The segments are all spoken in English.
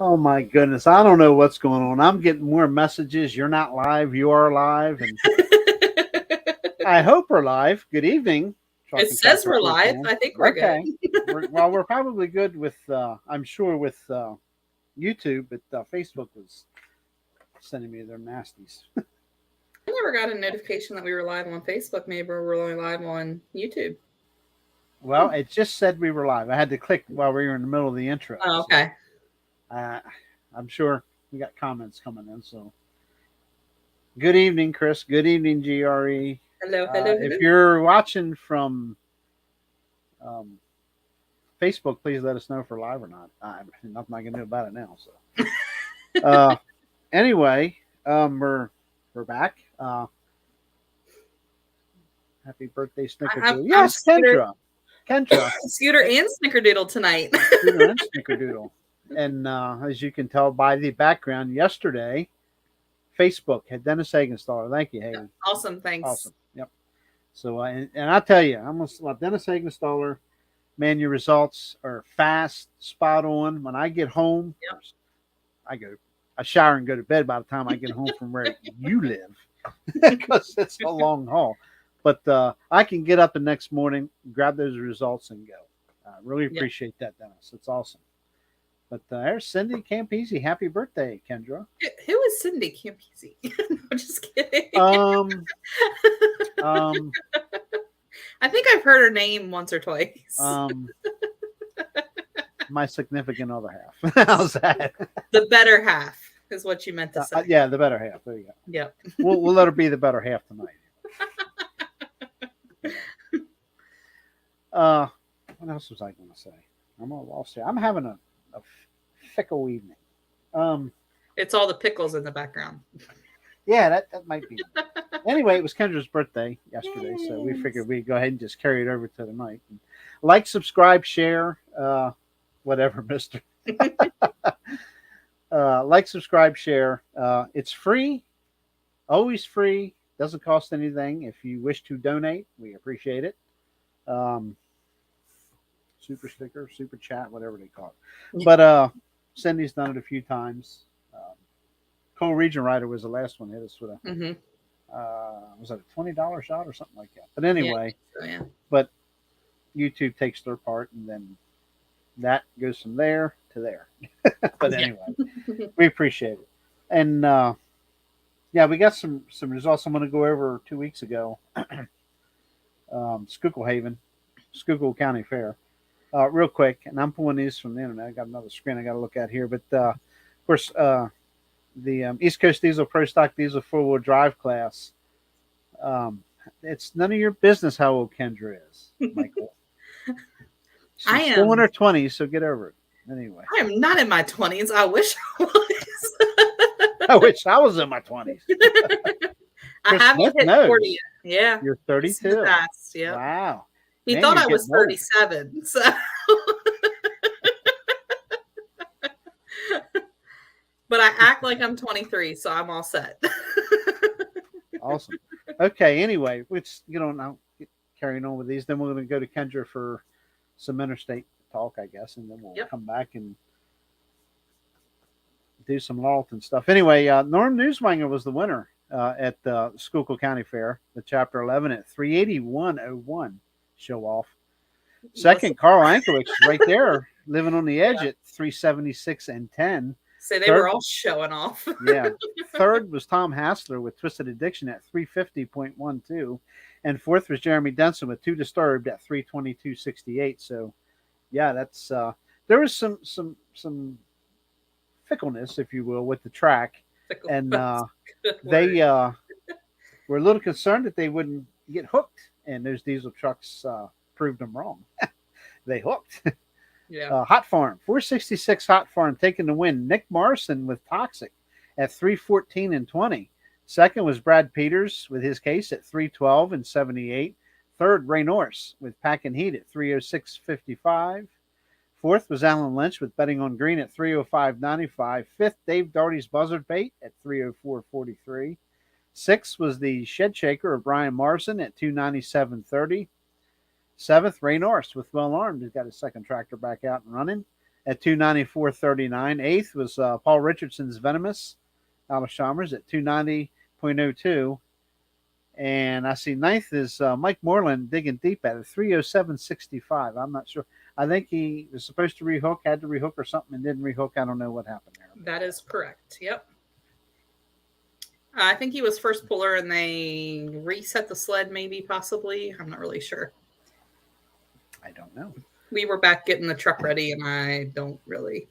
Oh my goodness. I don't know what's going on. I'm getting more messages. You're not live. You are live. And I hope we're live. Good evening, It Trucking says Tractor we're Crew live. fans. I think we're good. Okay. We're probably good with, I'm sure, with YouTube, but Facebook was sending me their nasties. I never got a notification that we were live on Facebook. Maybe we're only live on YouTube. Well, it just said we were live. I had to click while we were in the middle of the intro. Oh, okay. So, I'm sure we got comments coming in. So, good evening, Chris. Good evening, GRE. Hello. If you're watching from um, Facebook, please let us know if we're live or not. Nothing I can do about it now. So, anyway, we're back. Happy birthday, Snickerdoodle! Yes, Kendra. Scooter and Snickerdoodle tonight. Scooter and Snickerdoodle. And as you can tell by the background, yesterday, Facebook had Dennis Hagenstaller. Thank you, Haley. Awesome, thanks. Awesome. Yep. So, and I tell you, I'm going to Dennis Hagenstaller. Man, your results are fast, spot on. When I get home, I shower and go to bed by the time I get home from where you live, because it's a long haul. But I can get up the next morning, grab those results, and go. I really appreciate that, Dennis. It's awesome. But there's Cindy Campese. Happy birthday, Kendra. Who is Cindy Campese? I'm just kidding. I think I've heard her name once or twice. My significant other half. How's that? The better half is what you meant to say. Yeah, the better half. There you go. Yep. We'll let her be the better half tonight. What else was I going to say? I'm all lost here. I'm having a fickle evening. It's all the pickles in the background. Yeah, that might be. Anyway, it was Kendra's birthday yesterday, so we figured we'd go ahead and just carry it over to tonight. Like, subscribe, share, whatever, mister. Like, subscribe, share. It's free, always free. Doesn't cost anything. If you wish to donate, we appreciate it. Super sticker, super chat, whatever they call it. But Cindy's done it a few times. Cole Region Rider was the last one hit us with a was that a $20 shot or something like that? But anyway, but YouTube takes their part, and then that goes from there to there. But anyway, we appreciate it. And we got some results I'm going to go over 2 weeks ago. Schuylkill County Fair. Real quick, and I'm pulling these from the internet. I got another screen I got to look at here, but of course, the East Coast Diesel Pro Stock Diesel 4-wheel drive class. It's none of your business how old Kendra is, Michael. She's still in her 20s, so get over it. Anyway, I am not in my 20s. I wish I was. I wish I was in my 20s. I haven't hit 40 yet. Yeah, you're 32. Yeah. Wow. He thought I was 37. So. But I act like I'm 23, so I'm all set. Awesome. Okay, anyway, let's now carrying on with these. Then we're going to go to Kendra for some interstate talk, I guess, and then we'll come back and do some Lawton stuff. Anyway, Norm Newswanger was the winner at the Schuylkill County Fair, the Chapter 11 at 381.01. Show off. Second, Carl Anklewicz right there, living on the edge at 376.10. So they were all showing off. Yeah. Third was Tom Hassler with Twisted Addiction at 350.12. And fourth was Jeremy Denson with Too Disturbed at 322.68. So, yeah, that's there was some fickleness, if you will, with the track. And they were a little concerned that they wouldn't get hooked. And those diesel trucks proved them wrong. They hooked. Yeah. Hot Farm, 466 Hot Farm taking the win. Nick Morrison with Toxic at 314.20. Second was Brad Peters with his case at 312.78. Third, Ray Norris with Pack and Heat at 306.55. Fourth was Alan Lynch with Betting on Green at 305.95. Fifth, Dave Doherty's Buzzard Bait at 304.43. Sixth was the Shed Shaker of Brian Morrison at 297.30. Seventh, Ray Norris with Well Armed. He's got his second tractor back out and running. at 294.39. Eighth was Paul Richardson's Venomous out of Chalmers at 290.02. And I see ninth is Mike Moreland digging deep at it, 307.65. I'm not sure. I think he was supposed to rehook, had to rehook or something, and didn't rehook. I don't know what happened there. That is correct. Yep. I think he was first puller and they reset the sled, maybe, possibly. I'm not really sure. I don't know. We were back getting the truck ready, and I don't really.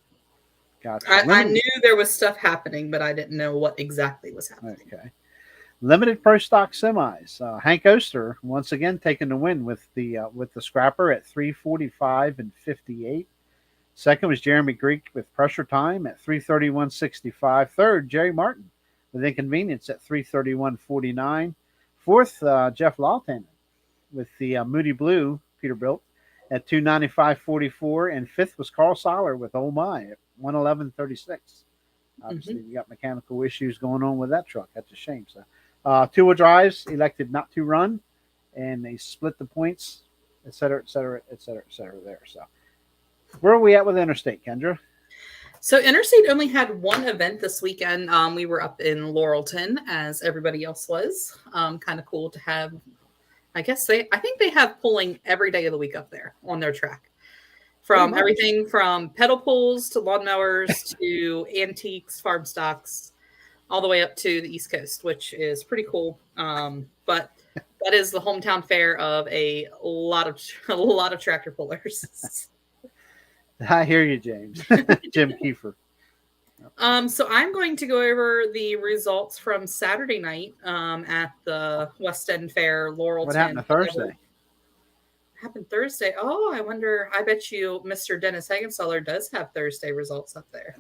Gotcha. I knew there was stuff happening, but I didn't know what exactly was happening. Okay. Limited Pro Stock Semis. Hank Oster once again taking the win with the scrapper at 3:45.58. Second was Jeremy Greek with Pressure Time at 3:31.65. Third, Jerry Martin with Inconvenience at 3:31.49. Fourth, Jeff Lawton with the Moody Blue Peterbilt at 2:95.44. And fifth was Carl Soller with Oh My at 1:11.36. Obviously, you got mechanical issues going on with that truck. That's a shame. So, two-wheel drives elected not to run, and they split the points, et cetera, et cetera, et cetera, et cetera there. So, where are we at with Interstate, Kendra? So Interstate only had one event this weekend. We were up in Laurelton, as everybody else was. Kind of cool to have. I think they have pulling every day of the week up there on their track. From everything from pedal pulls to lawnmowers to antiques, farm stocks, all the way up to the East Coast, which is pretty cool. But that is the hometown fair of a lot of tractor pullers. I hear you, James. Jim Kiefer. So I'm going to go over the results from Saturday night at the West End Fair, Laurelton. What happened to Thursday? Happened Thursday. Oh, I wonder. I bet you Mr. Dennis Hagenstaller does have Thursday results up there.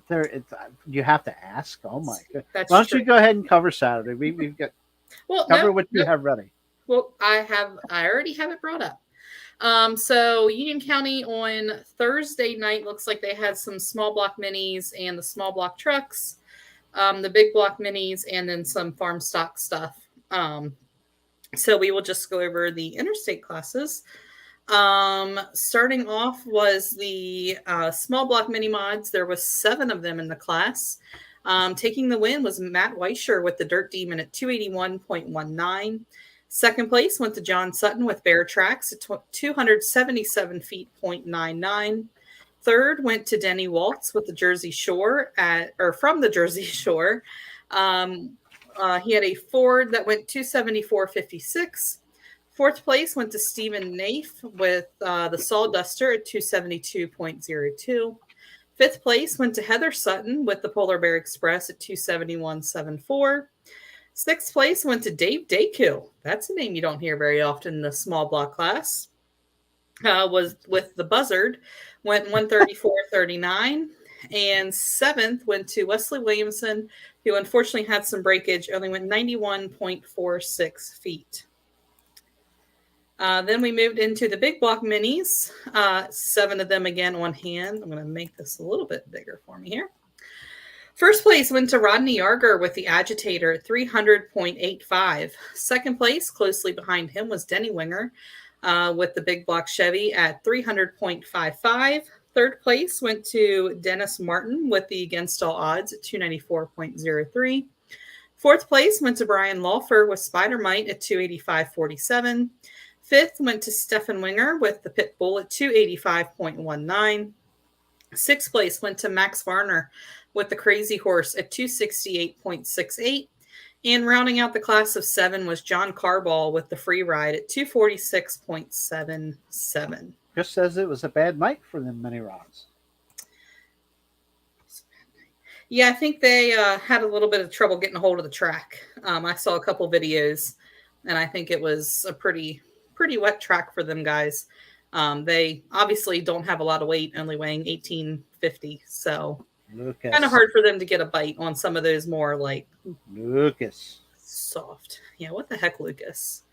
You have to ask. Oh my god! Why don't true. you go ahead and cover Saturday? We've got what you have ready. Well, I already have it brought up. So Union County on Thursday night looks like they had some small block minis and the small block trucks, the big block minis, and then some farm stock stuff. So we will just go over the interstate classes. Starting off was the small block mini mods. There was 7 of them in the class. Taking the win was Matt Weischer with the Dirt Demon at 281.19. Second place went to John Sutton with Bear Tracks at 277 feet, 0.99. Third went to Denny Waltz with the Jersey Shore from the Jersey Shore. He had a Ford that went 274.56. Fourth place went to Stephen Naif with the Sawduster at 272.02. Fifth place went to Heather Sutton with the Polar Bear Express at 271.74. Sixth place went to Dave Daykill. That's a name you don't hear very often in the small block class. Was with the Buzzard, went 134.39. And seventh went to Wesley Williamson, who unfortunately had some breakage, only went 91.46 feet. Then we moved into the big block minis, 7 of them again on hand. I'm going to make this a little bit bigger for me here. First place went to Rodney Yarger with the Agitator at 300.85. Second place, closely behind him, was Denny Winger with the big block Chevy at 300.55. Third place went to Dennis Martin with the Against All Odds at 294.03. Fourth place went to Brian Lawfer with Spider Mite at 285.47. Fifth went to Stefan Winger with the Pit Bull at 285.19. Sixth place went to Max Varner with the Crazy Horse at 268.68. And rounding out the class of 7 was John Carball with the Free Ride at 246.77. Just says it was a bad night for them mini rods. Yeah, I think they had a little bit of trouble getting a hold of the track. I saw a couple videos, and I think it was a pretty wet track for them guys. They obviously don't have a lot of weight, only weighing 1850, so kind of hard for them to get a bite on some of those more like Lucas soft. Yeah, what the heck, Lucas?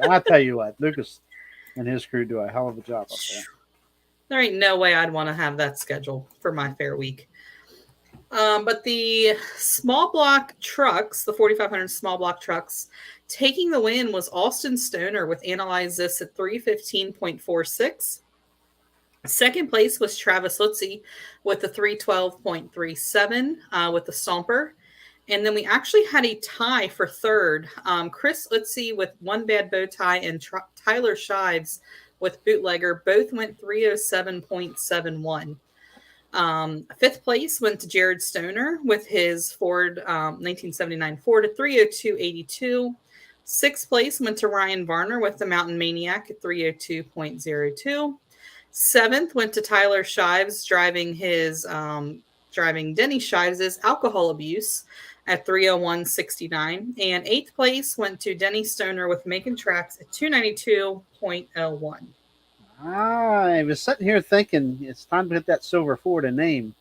I'll tell you what, Lucas and his crew do a hell of a job up there. There ain't no way I'd want to have that schedule for my fair week. But the small block trucks, the 4,500 small block trucks, taking the win was Austin Stoner with Analyze This at 315.46. Second place was Travis Lutzy with the 312.37 with the Stomper. And then we actually had a tie for third. Chris Lutzy with One Bad Bow Tie and Tyler Shives with Bootlegger both went 307.71. Fifth place went to Jared Stoner with his Ford 1979 Ford at 302.82. Sixth place went to Ryan Varner with the Mountain Maniac at 302.02. Seventh went to Tyler Shives driving Denny Shives' Alcohol Abuse at 301.69. And eighth place went to Denny Stoner with Making Tracks at 292.01. I was sitting here thinking it's time to get that silver Ford a name.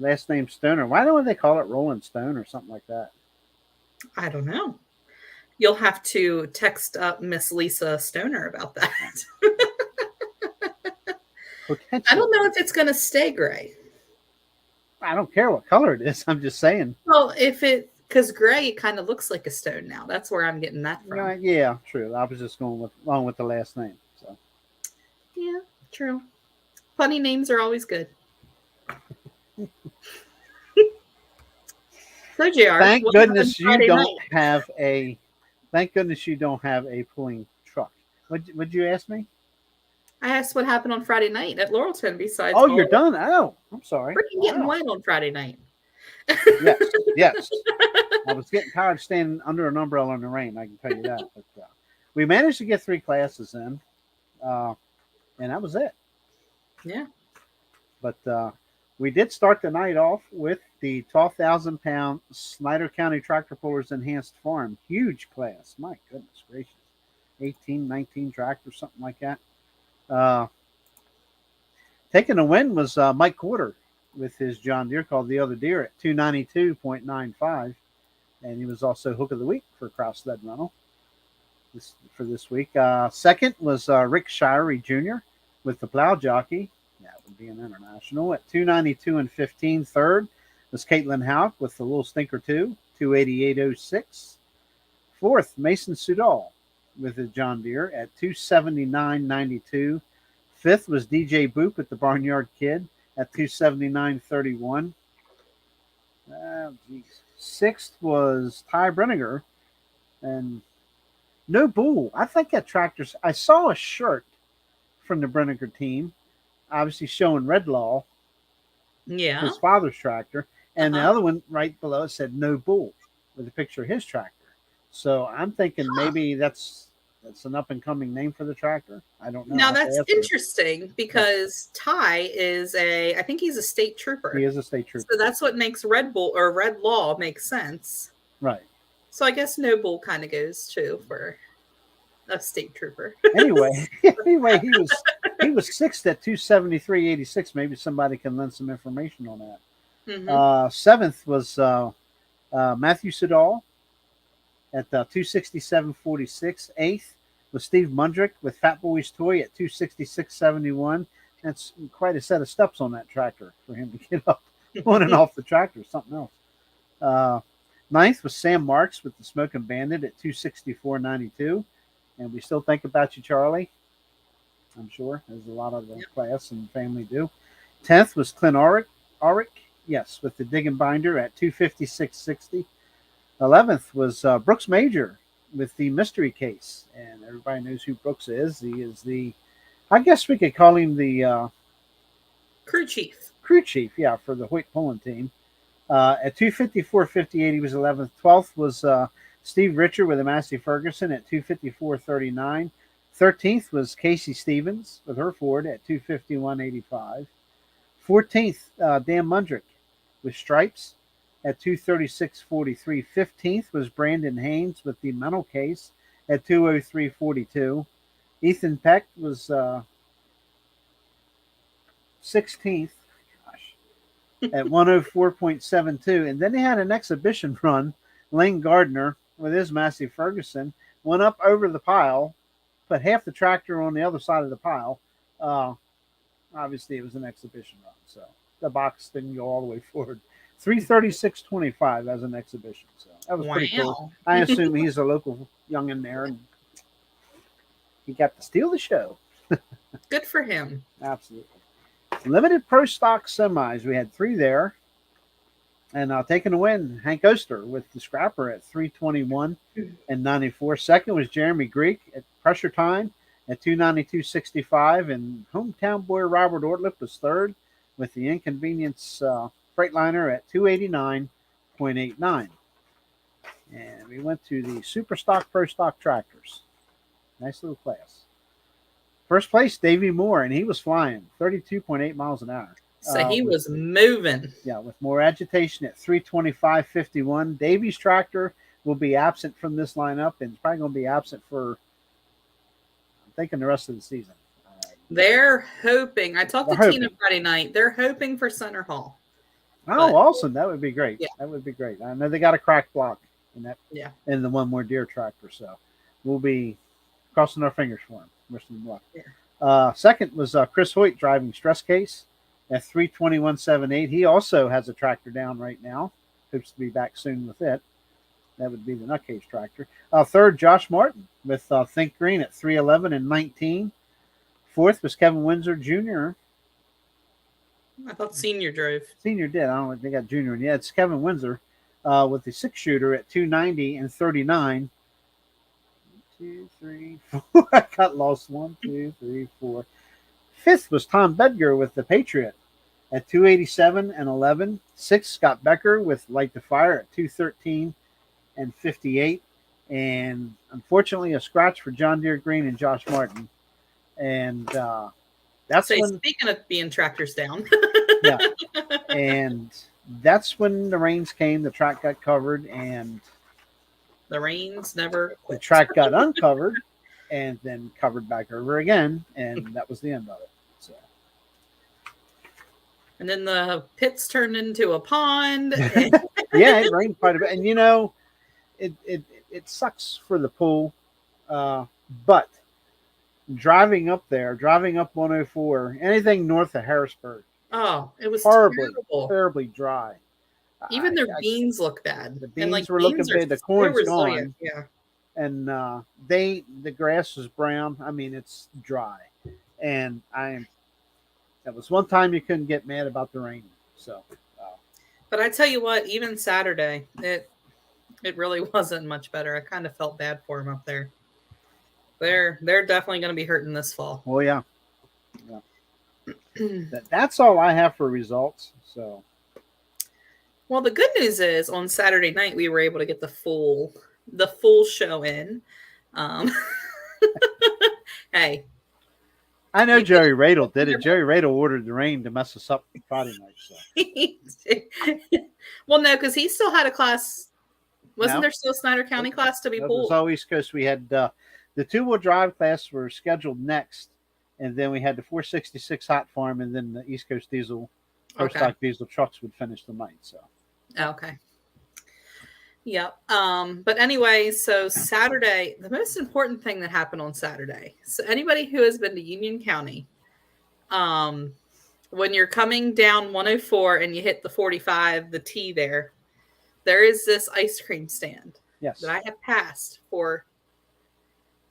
Last name Stoner. Why don't they call it Rolling Stone or something like that? I don't know. You'll have to text up Miss Lisa Stoner about that. I don't know if it's going to stay gray. I don't care what color it is. I'm just saying. Well, because gray kind of looks like a stone now. That's where I'm getting that from. Yeah, true. I was just going along with the last name. So. Yeah, true. Funny names are always good. So, JR, thank goodness you don't have a pulling truck. Would you ask me? I asked what happened on Friday night at Laurelton besides. Oh, you're done? Oh, I'm sorry. Freaking getting wet on Friday night. Yes. I was getting tired of standing under an umbrella in the rain, I can tell you that. But we managed to get 3 classes in, and that was it. Yeah. But we did start the night off with the 12,000-pound Snyder County Tractor Pullers Enhanced Farm. Huge class. My goodness gracious. 18, 19 tractors, something like that. Taking the win was Mike Quarter with his John Deere called The Other Deer at 292.95. And he was also Hook of the Week for Kraus Sled Rental for this week. Second was Rick Shirey Jr. with the Plow Jockey. That would be an international at 292.15. Third was Caitlin Houck with the Little Stinker 2, 288.06. Fourth, Mason Sudall with the John Deere at 279.92. Fifth was DJ Boop at the Barnyard Kid at 279.31. Sixth was Ty Brenniger and No Bull. I think that tractor's. I saw a shirt from the Brenniger team, obviously showing Redlaw, his father's tractor, and the other one right below it said No Bull with a picture of his tractor. So I'm thinking maybe that's an up and coming name for the tractor. I don't know. Now that's interesting because Ty is I think he's a state trooper. He is a state trooper. So that's what makes Red Bull or Red Law make sense. Right. So I guess No Bull kind of goes too for a state trooper. Anyway, he was sixth at 273.86. Maybe somebody can lend some information on that. Mm-hmm. Seventh was Matthew Sudall at 267.46. Eighth was Steve Mundrick with Fat Boy's Toy at 266.71. That's quite a set of steps on that tractor for him to get up on and off the tractor. Something else. Ninth was Sam Marks with the Smoking Bandit at 264.92. And we still think about you, Charlie. I'm sure, as a lot of the class and family do. 10th was Clint Auric, yes, with the Digging Binder at 256.60. 11th was Brooks Major with the Mystery Case. And everybody knows who Brooks is. He is I guess we could call him the crew chief. Crew chief, yeah, for the Hoyt Pulling team. At 254.58, he was 11th. 12th was Steve Richer with a Massey Ferguson at 254.39. 13th was Casey Stevens with her Ford at 251.85. 14th, Dan Mundrick with Stripes at 236.43. 15th was Brandon Haynes with the Mental Case at 203.42. Ethan Peck was 16th at 104.72. And then they had an exhibition run. Lane Gardner with his Massey Ferguson went up over the pile, put half the tractor on the other side of the pile. Obviously, it was an exhibition run, so the box didn't go all the way forward. 336.25 as an exhibition, so that was pretty cool. I assume he's a local youngin there, and he got to steal the show. Good for him. Absolutely. Limited Pro Stock semis. We had 3 there. And taking the win, Hank Oster with the scrapper at 321 and 94. Second was Jeremy Greek at pressure time at 292.65. And hometown boy Robert Ortlip was third with the Inconvenience Freightliner at 289.89. And we went to the Super Stock Pro Stock Tractors. Nice little class. First place, Davey Moore, and he was flying 32.8 miles an hour. So he was moving. Yeah, with more agitation at 325.51. Davey's tractor will be absent from this lineup, and it's probably going to be absent for, I'm thinking, the rest of the season. They're hoping. I talked to Tina Friday night. They're hoping for Center Hall. Oh, awesome. That would be great. Yeah. That would be great. I know they got a crack block in that. Yeah. In the One More Deer tractor, so we'll be crossing our fingers for him. Wishing him luck. Yeah. Second was Chris Hoyt driving Stress Case at 321.78. He also has a tractor down right now. Hopes to be back soon with it. That would be the Nutcase tractor. Third, Josh Martin with Think Green at 311 and 19. Fourth was Kevin Windsor Jr. I thought Senior drove. Senior did. I don't know if they got Junior in yet. It's Kevin Windsor with the 6-shooter at 290 and 39. 2, 3, 4. I got lost. 1, 2, 3, 4. Fifth was Tom Bedger with the Patriot at 287 and 11. Sixth, Scott Becker with Light the Fire at 213 and 58. And unfortunately, a scratch for John Deere Green and Josh Martin. And that's when, speaking of being tractors down. Yeah. And that's when the rains came. The track got covered, and the rains never quit. The track got uncovered and then covered back over again, and that was the end of it. So. And then the pits turned into a pond. Yeah, it rained quite a bit. And, you know, it sucks for the pool, but driving up 104, anything north of Harrisburg. Oh, it was terribly dry. Even their beans look bad. The beans were looking bad. The corn's gone. Yeah. And the grass is brown. I mean, it's dry. And that was one time you couldn't get mad about the rain. So, but I tell you what, even Saturday, it really wasn't much better. I kind of felt bad for them up there. They're definitely going to be hurting this fall. Oh yeah. That's all I have for results. So. Well, the good news is on Saturday night we were able to get the full show in. Hey, I know Jerry Radel did it. Jerry Radel ordered the rain to mess us up Friday night. So. Well, no, because he still had a class. Wasn't there still a Snyder County class to be pulled? It was all East Coast. We had the 2-wheel drive class were scheduled next, and then we had the 466 hot farm, and then the East Coast diesel. Stock diesel trucks would finish the night. So, okay, yep. But anyway, so Saturday, the most important thing that happened on Saturday. So anybody who has been to Union County, when you're coming down 104 and you hit the 45, the T there is this ice cream stand. Yes, that I have passed for.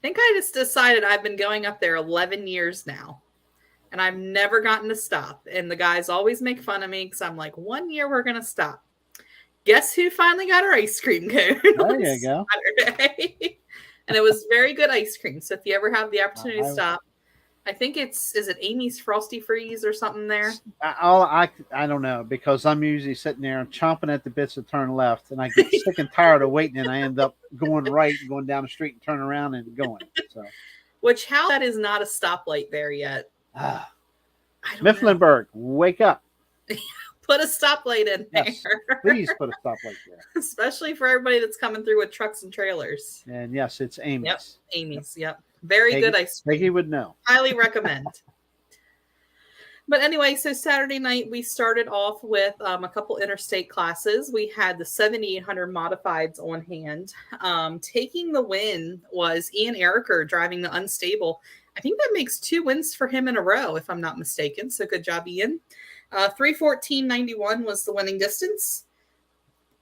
I think I just decided I've been going up there 11 years now. And I've never gotten to stop. And the guys always make fun of me because I'm like, 1 year we're going to stop. Guess who finally got our ice cream cone? There you go. Saturday? And it was very good ice cream. So if you ever have the opportunity to stop, I think is it Amy's Frosty Freeze or something there? I don't know, because I'm usually sitting there chomping at the bits to turn left, and I get sick and tired of waiting, and I end up going right and going down the street and turn around and going. So, how that is not a stoplight there yet. Mifflinburg, wake up. Put a stoplight in there. Yes, please put a stoplight there. Especially for everybody that's coming through with trucks and trailers. And yes, it's Amy's. Yep, Amy's. Yep. Very good ice cream. Peggy would know. Highly recommend. But anyway, so Saturday night we started off with a couple interstate classes. We had the 7800 modifieds on hand. Taking the win was Ian Ericker driving the Unstable. I think that makes 2 wins for him in a row, if I'm not mistaken. So good job, Ian. 3:14.91 was the winning distance.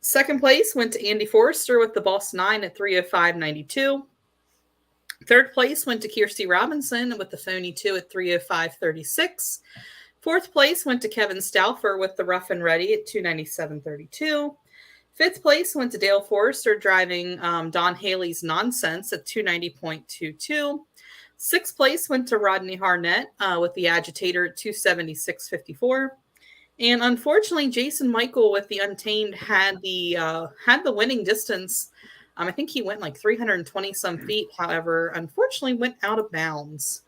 Second place went to Andy Forrester with the Boss 9 at 3:05.92. Third place went to Kirsty Robinson with the Phony 2 at 3:05:36. Fourth place went to Kevin Stauffer with the Rough and Ready at 2:97:32. Fifth place went to Dale Forrester driving Don Haley's Nonsense at 2:90:22. Sixth place went to Rodney Harnett with the Agitator at 2:76:54. And unfortunately, Jason Michael with the Untamed had the winning distance. I think he went like 320 some feet. However, unfortunately, went out of bounds.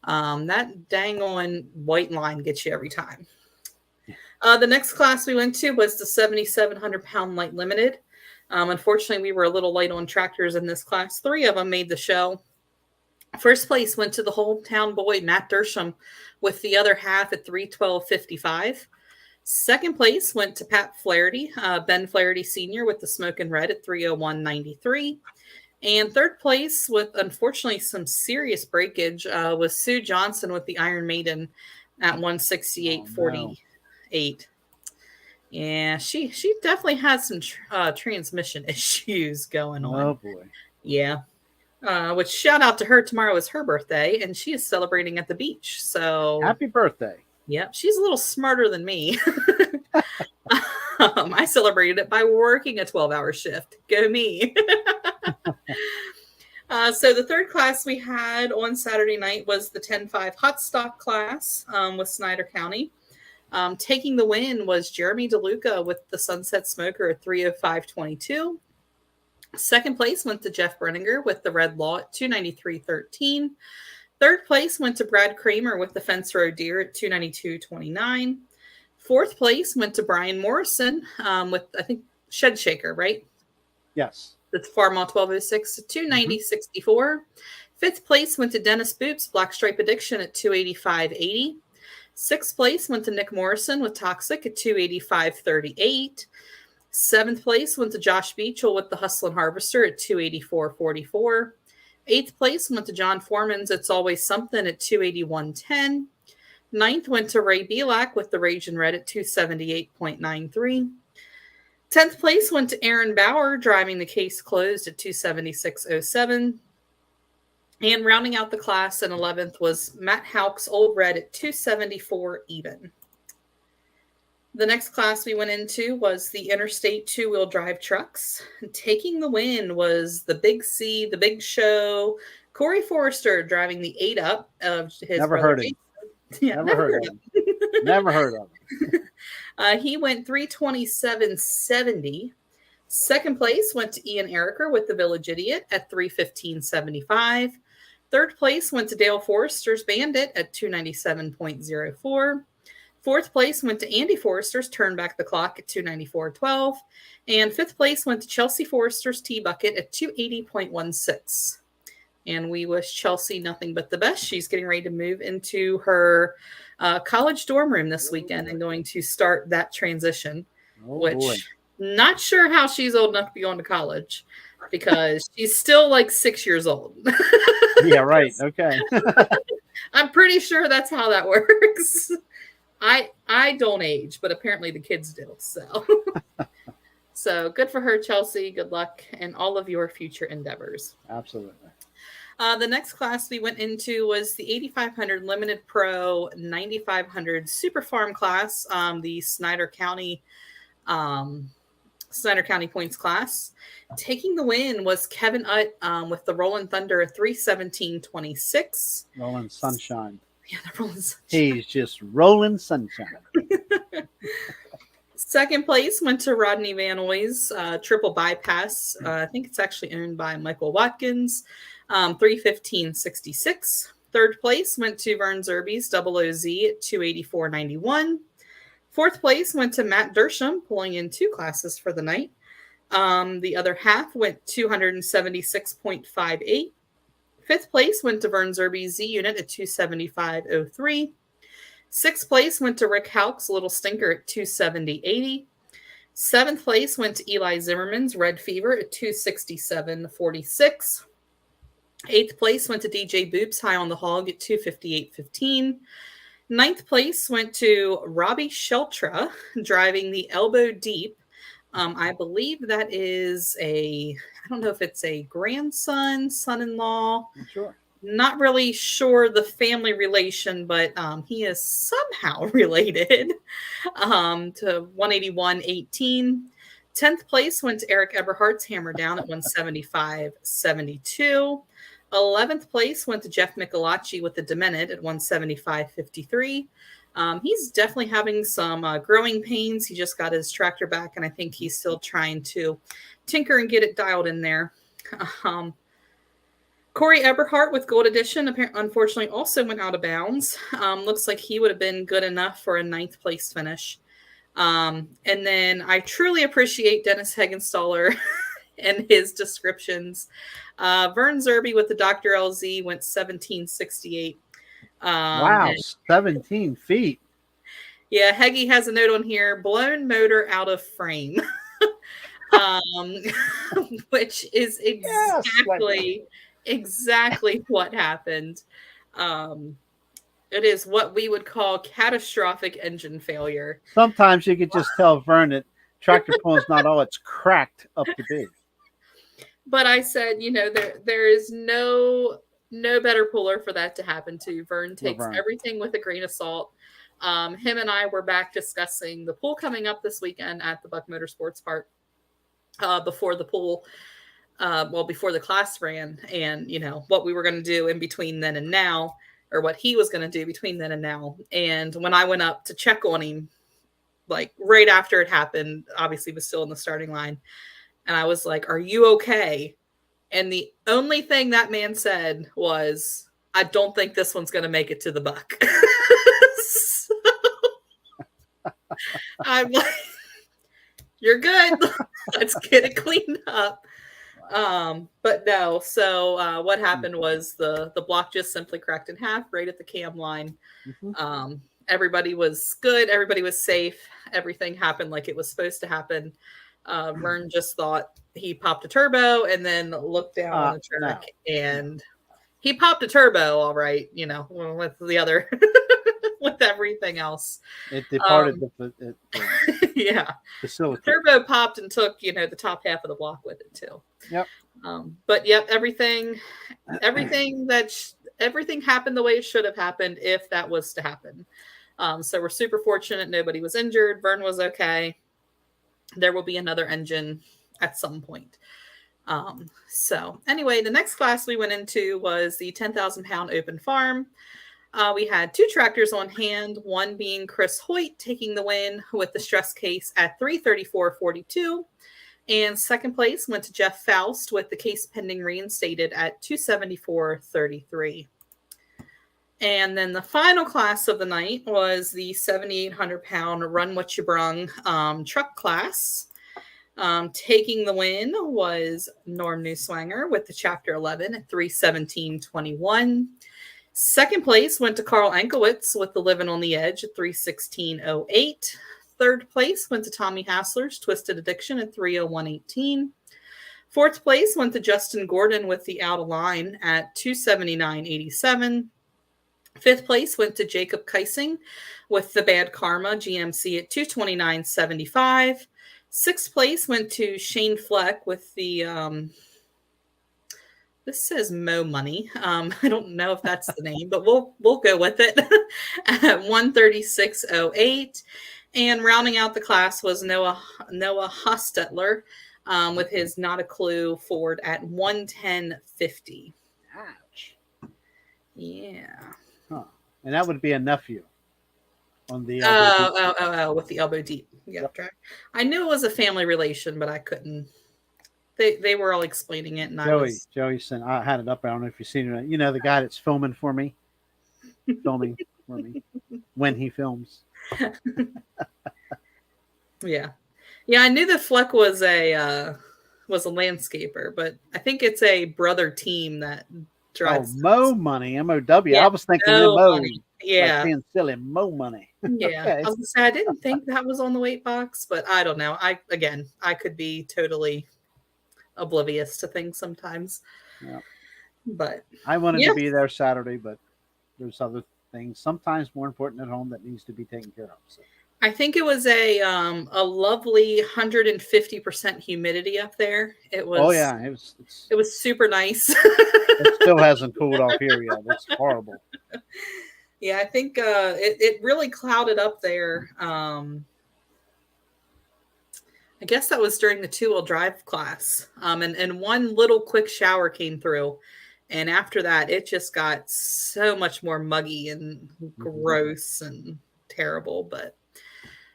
That dang on white line gets you every time. The next class we went to was the 7,700-pound light limited. Unfortunately, we were a little light on tractors in this class. 3 of them made the show. First place went to the hometown boy, Matt Dersham, with the other half at 3:12:55. Second place went to Pat Flaherty, Ben Flaherty Sr. with the Smokin' Red at 3:01:93. And third place with, unfortunately, some serious breakage was Sue Johnson with the Iron Maiden at 1:68:48. Yeah, she definitely had some transmission issues going on. Oh, boy. Yeah. Which shout out to her. Tomorrow is her birthday, and she is celebrating at the beach. So happy birthday. Yep, she's a little smarter than me. I celebrated it by working a 12-hour shift. Go me. So the third class we had on Saturday night was the 10-5 hot stock class with Snyder County. Taking the win was Jeremy DeLuca with the Sunset Smoker at 3:05:22. Second place went to Jeff Brenninger with the Red Law at 2:93:13. Third place went to Brad Kramer with the Fence Road Deer at 2:92:29. Fourth place went to Brian Morrison with, I think, Shed Shaker, right? Yes. That's Farmall 1206 at 2:90:64. Fifth place went to Dennis Boops, Black Stripe Addiction at 2:85:80. Sixth place went to Nick Morrison with Toxic at 2:85:38. Seventh place went to Josh Beachel with the Hustlin' Harvester at 2:84:44. Eighth place went to John Foreman's It's Always Something at 2:81:10. Ninth went to Ray Belak with the Ragin' Red at 2:78:93. 10th place went to Aaron Bauer driving the Case Closed at 2:76:07. And rounding out the class in 11th was Matt Houck's Old Red at 2:74 even. The next class we went into was the Interstate two-wheel drive trucks. Taking the win was the Big C, the Big Show, Corey Forrester driving the 8-up of his Never brother. heard of him. Yeah, never heard of him. Never heard of him. He went 3:27:70. Second place went to Ian Ericker with the Village Idiot at 3:15:75. Third place went to Dale Forrester's Bandit at 2:97:04. Fourth place went to Andy Forrester's Turn Back the Clock at 2:94:12. And fifth place went to Chelsea Forrester's T-Bucket at 2:80:16. And we wish Chelsea nothing but the best. She's getting ready to move into her college dorm room this weekend and going to start that transition, which not sure how she's old enough to be going to college because she's still like 6 years old. Yeah, right. Okay. I'm pretty sure that's how that works. I don't age, but apparently the kids do. So good for her, Chelsea. Good luck in all of your future endeavors. Absolutely. The next class we went into was the 8,500 Limited Pro 9,500 Super Farm class, the Snyder County points class. Taking the win was Kevin Utt with the Rolling Thunder at 3:17:26. Rolling Sunshine. Yeah, the Rolling Sunshine. He's just rolling sunshine. Second place went to Rodney Van Oy's Triple Bypass. I think it's actually owned by Michael Watkins. 3:15:66. Third place went to Vern Zerby's Double OZ at 2:84:91. Fourth place went to Matt Dersham, pulling in 2 classes for the night. The other half went 276.58. Fifth place went to Vern Zerby's Z Unit at 275.03. Sixth place went to Rick Houck's Little Stinker at 270.80. Seventh place went to Eli Zimmerman's Red Fever at 267.46. Eighth place went to DJ Boop's High on the Hog at 258.15. Ninth place went to Robbie Sheltra driving the Elbow Deep I believe that is I don't know if it's a grandson, son-in-law. Sure. Not really sure the family relation, but he is somehow related to 181.18. 10th place went to Eric Eberhart's Hammer Down at 175.72. 11th place went to Jeff Michelacci with the Demented at 175.53. He's definitely having some growing pains. He just got his tractor back, and I think he's still trying to tinker and get it dialed in there. Corey Eberhart with Gold Edition, unfortunately, also went out of bounds. Looks like he would have been good enough for a 9th place finish. And then I truly appreciate Dennis Heggenstaller and his descriptions. Vern Zerby with the Dr. LZ went 17.68. Wow, 17 feet. Yeah, Heggy has a note on here, blown motor out of frame. Which is exactly what happened. It is what we would call catastrophic engine failure. Sometimes you could just tell Vern that tractor pulling is not all it's cracked up to be. But I said, there is no better puller for that to happen to. Vern takes everything with a grain of salt. Him and I were back discussing the pool coming up this weekend at the Buck Motorsports Park before the pool. Before the class ran, and what we were going to do in between then and now, or what he was going to do between then and now. And when I went up to check on him, like right after it happened, obviously was still in the starting line, and I was like, "Are you okay?" And the only thing that man said was, "I don't think this one's going to make it to the Buck." So, I'm like, "You're good. Let's get it cleaned up." But no, so what happened was the block just simply cracked in half right at the cam line. Mm-hmm. Everybody was good. Everybody was safe. Everything happened like it was supposed to happen. Vern just thought he popped a turbo and then looked down on the track and he popped a turbo. All right. With the other, with everything else. It departed yeah. facility. The turbo popped and took, the top half of the block with it too. Yep. But yep, everything happened the way it should have happened if that was to happen. So we're super fortunate. Nobody was injured. Vern was okay. There will be another engine at some point. So anyway, the next class we went into was the 10,000 pound open farm. We had 2 tractors on hand, one being Chris Hoyt taking the win with the stress case at 334.42. And second place went to Jeff Faust with the case pending reinstated at 274.33. And then the final class of the night was the 7,800 pound Run What You Brung truck class. Taking the win was Norm Newswanger with the Chapter 11 at 317.21. Second place went to Carl Ankowitz with the Living on the Edge at 316.08. Third place went to Tommy Hassler's Twisted Addiction at 301.18. Fourth place went to Justin Gordon with the Out of Line at 279.87. Fifth place went to Jacob Keising with the Bad Karma GMC at 229.75. Sixth place went to Shane Fleck with the this says Mo Money. I don't know if that's the name, but we'll go with it at 136.08. And rounding out the class was Noah Hostetler with his Not a Clue Ford at 110.50. Ouch. Yeah. Huh. And that would be a nephew on the with the elbow deep. Yep. I knew it was a family relation, but I couldn't. They were all explaining it, and Joey sent. I had it up. I don't know if you've seen it. The guy that's filming for me when he films. Yeah. I knew that Fleck was a landscaper, but I think it's a brother team that drives. Mo Money, MOW. Yeah, I was thinking Mo. Yeah, like being silly. Mo Money. Yeah, okay. I was gonna say I didn't think that was on the weight box, but I don't know. I could be totally oblivious to things sometimes. Yeah. But I wanted to be there Saturday, but there's other things sometimes more important at home that needs to be taken care of. So. I think it was a lovely 150% humidity up there. It Oh was yeah, it was super nice. it still hasn't cooled off here yet. It's horrible. Yeah, I think it really clouded up there. I guess that was during the 2-wheel drive class. And one little quick shower came through. And after that, it just got so much more muggy and gross and terrible. But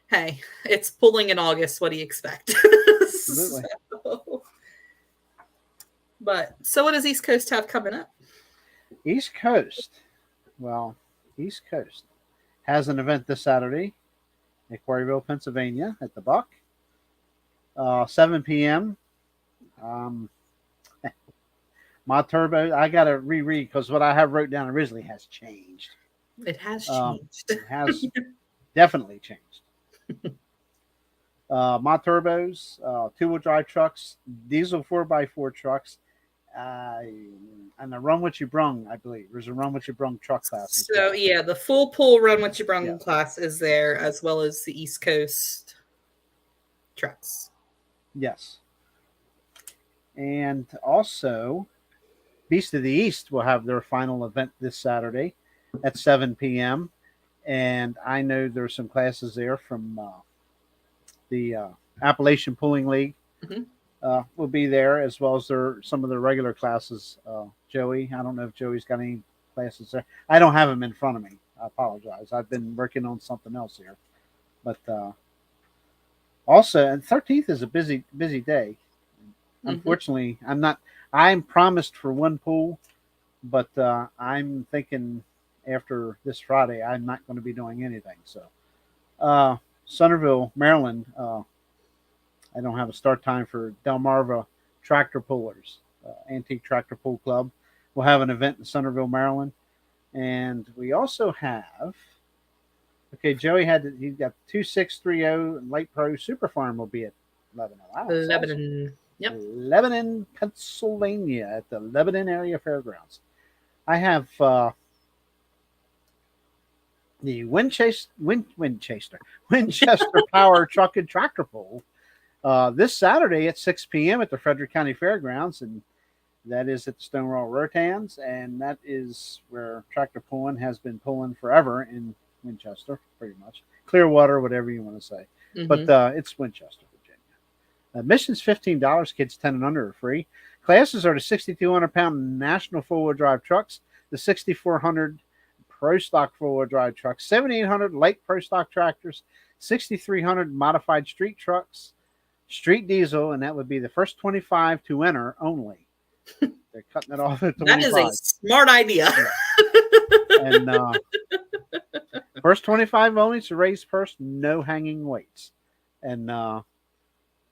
hey, it's pulling in August. What do you expect? Absolutely. So what does East Coast have coming up? East Coast. Well, East Coast has an event this Saturday at Quarryville, Pennsylvania at the Buck. 7 p.m. My turbo, I got to reread because what I have wrote down originally has changed. It has changed. It has definitely changed. My turbos, 2-wheel drive trucks, diesel 4x4 trucks, and the Run What You Brung, I believe. There's a Run What You Brung truck class. So, yeah, the full pull Run What You Brung class is there, as well as the East Coast trucks. Yes. And also, Beast of the East will have their final event this Saturday at 7 p.m. And I know there's some classes there from the Appalachian Pulling League. Will be there, as well as some of the regular classes. Joey, I don't know if Joey's got any classes there. I don't have them in front of me. I apologize. I've been working on something else here. But also, and 13th is a busy day. Unfortunately, I'm promised for one pool, but I'm thinking after this Friday, I'm not going to be doing anything. So, Centerville, Maryland, I don't have a start time for Delmarva Tractor Pullers, Antique Tractor Pull Club. We'll have an event in Centerville, Maryland. And we also have, Joey he got 2630 and Light Pro Super Farm will be at Lebanon. Wow, Lebanon. Awesome. Yep. Lebanon, Pennsylvania at the Lebanon Area Fairgrounds. I have the Winchester Power Truck and Tractor Pull this Saturday at 6 p.m. at the Frederick County Fairgrounds, and that is at the Stonewall Rotans, and that is where tractor pulling has been pulling forever in Winchester, pretty much. Clearwater, whatever you want to say. But it's Winchester, Virginia. Admission's $15. Kids 10 and under are free. Classes are the 6,200-pound National 4-wheel drive trucks, the 6,400 Pro Stock 4-wheel drive trucks, 7,800 light Pro Stock tractors, 6,300 modified street trucks, street diesel, and that would be the first 25 to enter only. They're cutting it off at 25. That is a smart idea. Yeah. And first 25 only to raise purse, no hanging weights. And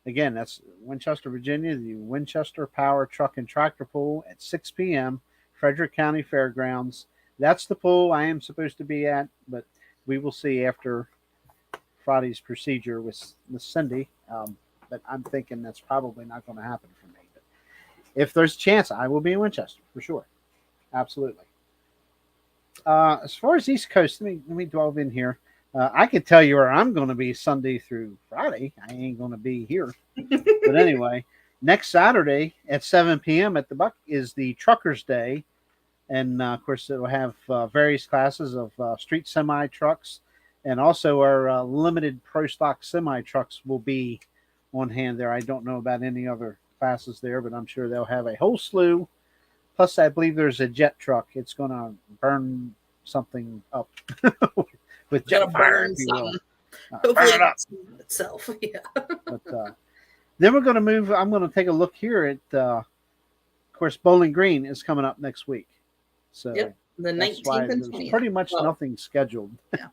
again, that's Winchester, Virginia, the Winchester Power Truck and Tractor Pull at 6 p.m., Frederick County Fairgrounds. That's the pool I am supposed to be at, but we will see after Friday's procedure with Cindy. But I'm thinking that's probably not going to happen for me. But if there's a chance, I will be in Winchester for sure. Absolutely. As far as East Coast, let me delve in here. I could tell you where I'm going to be Sunday through Friday. I ain't going to be here. But anyway, next Saturday at 7 p.m. at the Buck is the Truckers' Day. And, of course, it will have various classes of street semi-trucks. And also our limited Pro Stock semi-trucks will be on hand there. I don't know about any other classes there, but I'm sure they'll have a whole slew. Plus, I believe there's a jet truck. It's going to burn something up with jet fire, if you will. Hopefully it up itself. Yeah. But then we're going to move. I'm going to take a look here at, of course, Bowling Green is coming up next week. So yep, the 19th and 20th. There's pretty much nothing scheduled. Yeah.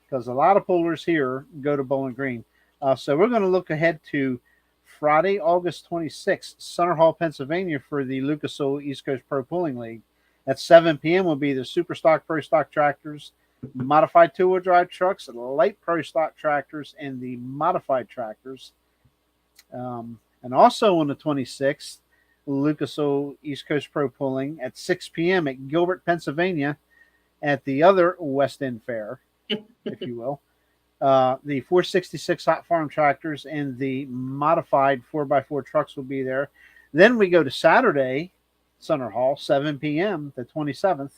Because a lot of pullers here go to Bowling Green. So we're going to look ahead to Friday, August 26th, Center Hall, Pennsylvania for the Lucas Oil East Coast Pro Pulling League. At 7 p.m. will be the Super Stock Pro Stock tractors, modified 2-wheel drive trucks, light Pro Stock tractors, and the modified tractors. And also on the 26th, Lucas Oil East Coast Pro Pulling at 6 p.m. at Gilbert, Pennsylvania at the other West End Fair, if you will. The 466 hot farm tractors and the modified 4x4 trucks will be there. Then we go to Saturday, Center Hall, 7 p.m., the 27th.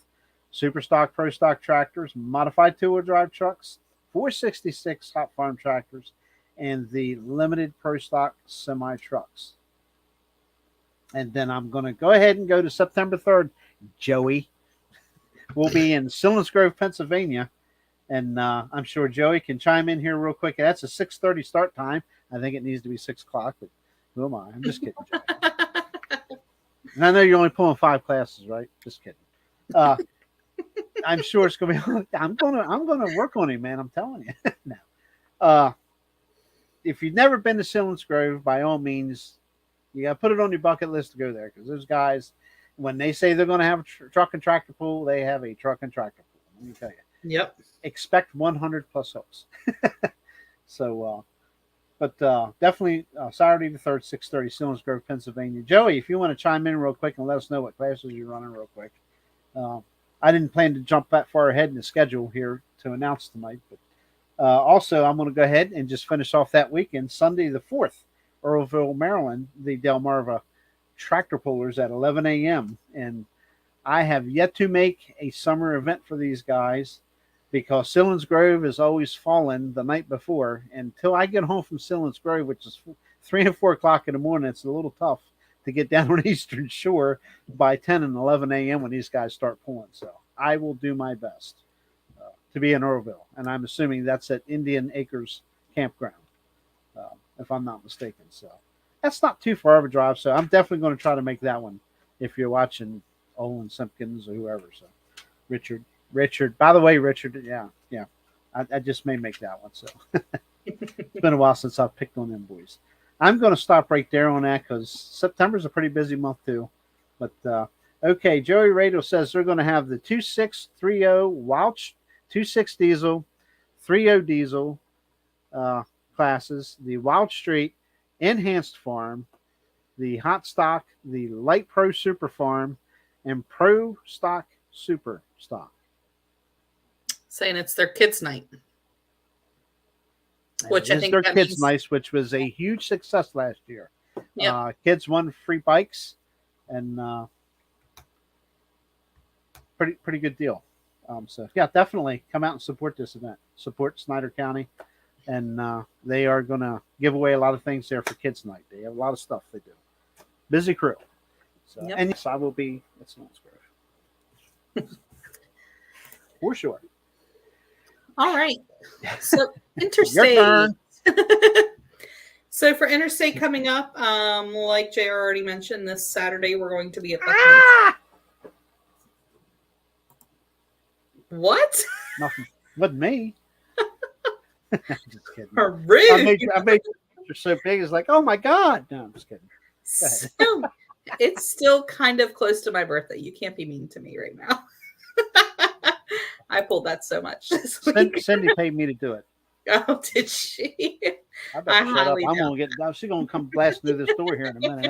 Super stock, pro stock tractors, modified two-wheel drive trucks, 466 hot farm tractors, and the limited pro stock semi trucks. And then I'm going to go ahead and go to September 3rd. Joey will be in Selinsgrove, Pennsylvania. And I'm sure Joey can chime in here real quick. That's a 6:30 start time. I think it needs to be 6 o'clock, but who am I? I'm just kidding, Joey. And I know you're only pulling 5 classes, right? Just kidding. I'm sure it's gonna be. I'm gonna work on it, man. I'm telling you. No. If you've never been to Selinsgrove, by all means, you gotta put it on your bucket list to go there, because those guys, when they say they're gonna have a truck and tractor pool, they have a truck and tractor pool. Let me tell you. Yep. Expect 100 plus hooks. So, but definitely Saturday the 3rd, 6:30, Selinsgrove, Pennsylvania. Joey, if you want to chime in real quick and let us know what classes you're running real quick. I didn't plan to jump that far ahead in the schedule here to announce tonight, but also I'm going to go ahead and just finish off that weekend. Sunday the 4th, Earlville, Maryland, the Delmarva Tractor Pullers at 11 a.m. And I have yet to make a summer event for these guys, because Selinsgrove is always fallen the night before. Until I get home from Selinsgrove, which is 3 and 4 o'clock in the morning, it's a little tough to get down on Eastern Shore by 10 and 11 a.m. when these guys start pulling. So I will do my best to be in Earlville. And I'm assuming that's at Indian Acres Campground, if I'm not mistaken. So that's not too far of a drive. So I'm definitely going to try to make that one if you're watching Olin Simpkins or whoever. So Richard, by the way, Richard, yeah. I just may make that one. So it's been a while since I've picked on them boys. I'm going to stop right there on that, because September's a pretty busy month too. But okay, Joey Radio says they're going to have the 2630 Wild 26 diesel, 30 diesel classes, the Wild Street, Enhanced Farm, the Hot Stock, the Light Pro Super Farm, and Pro Stock Super Stock. Saying it's their kids' night. Which I think their kids' night, which was a huge success last year. Yep. Kids won free bikes, and pretty good deal. So yeah, definitely come out and support this event. Support Snyder County, and they are going to give away a lot of things there for kids' night. They have a lot of stuff they do. Busy crew. So, yep. And yes, I will be at Selinsgrove. For sure. All right. So interstate. Your turn. So for interstate coming up, like JR already mentioned, this Saturday we're going to be at What? Nothing. Wasn't me. Just kidding. Rude. I made you're so big. It's like, oh my God. No, I'm just kidding. So, it's still kind of close to my birthday. You can't be mean to me right now. I pulled that so much. Cindy paid me to do it. Oh, did she? I better shut up. I'm gonna get. She's gonna come blasting through this door here in a minute.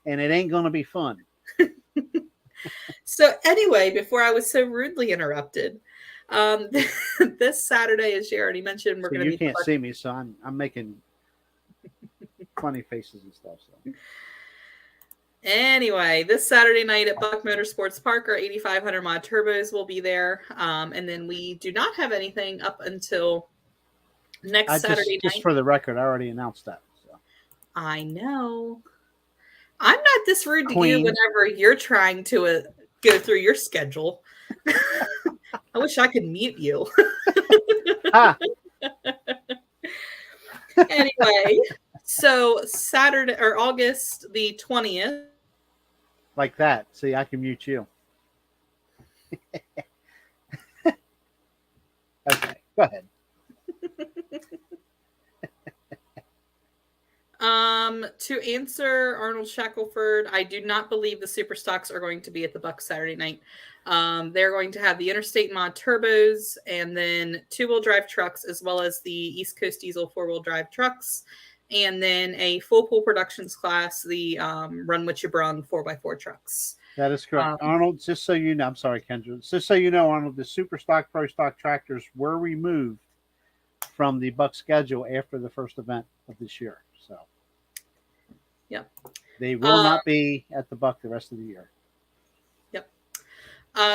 It ain't gonna be fun. So anyway, before I was so rudely interrupted, this Saturday, as you already mentioned, we're going to be. You can't see me, so I'm making funny faces and stuff. So. Anyway, this Saturday night at Buck Motorsports Park, our 8500 mod turbos will be there, and then we do not have anything up until next Saturday night. Just for the record, I already announced that. So. I know. I'm not this rude to you whenever you're trying to go through your schedule. I wish I could mute you. Anyway, so Saturday or August the 20th. Like that. See, I can mute you. Okay, go ahead. To answer Arnold Shackelford, I do not believe the super stocks are going to be at the Bucks Saturday night. They're going to have the Interstate Mod turbos and then 2-wheel drive trucks, as well as the East Coast Diesel 4-wheel drive trucks, and then a full pool productions class, the Run What You Brung 4x4 trucks. That is correct. Arnold, just so you know, I'm sorry, Kendra. Just so you know, Arnold, the super stock, pro stock tractors were removed from the Buck schedule after the first event of this year. So, Yep. They will not be at the Buck the rest of the year. Yep.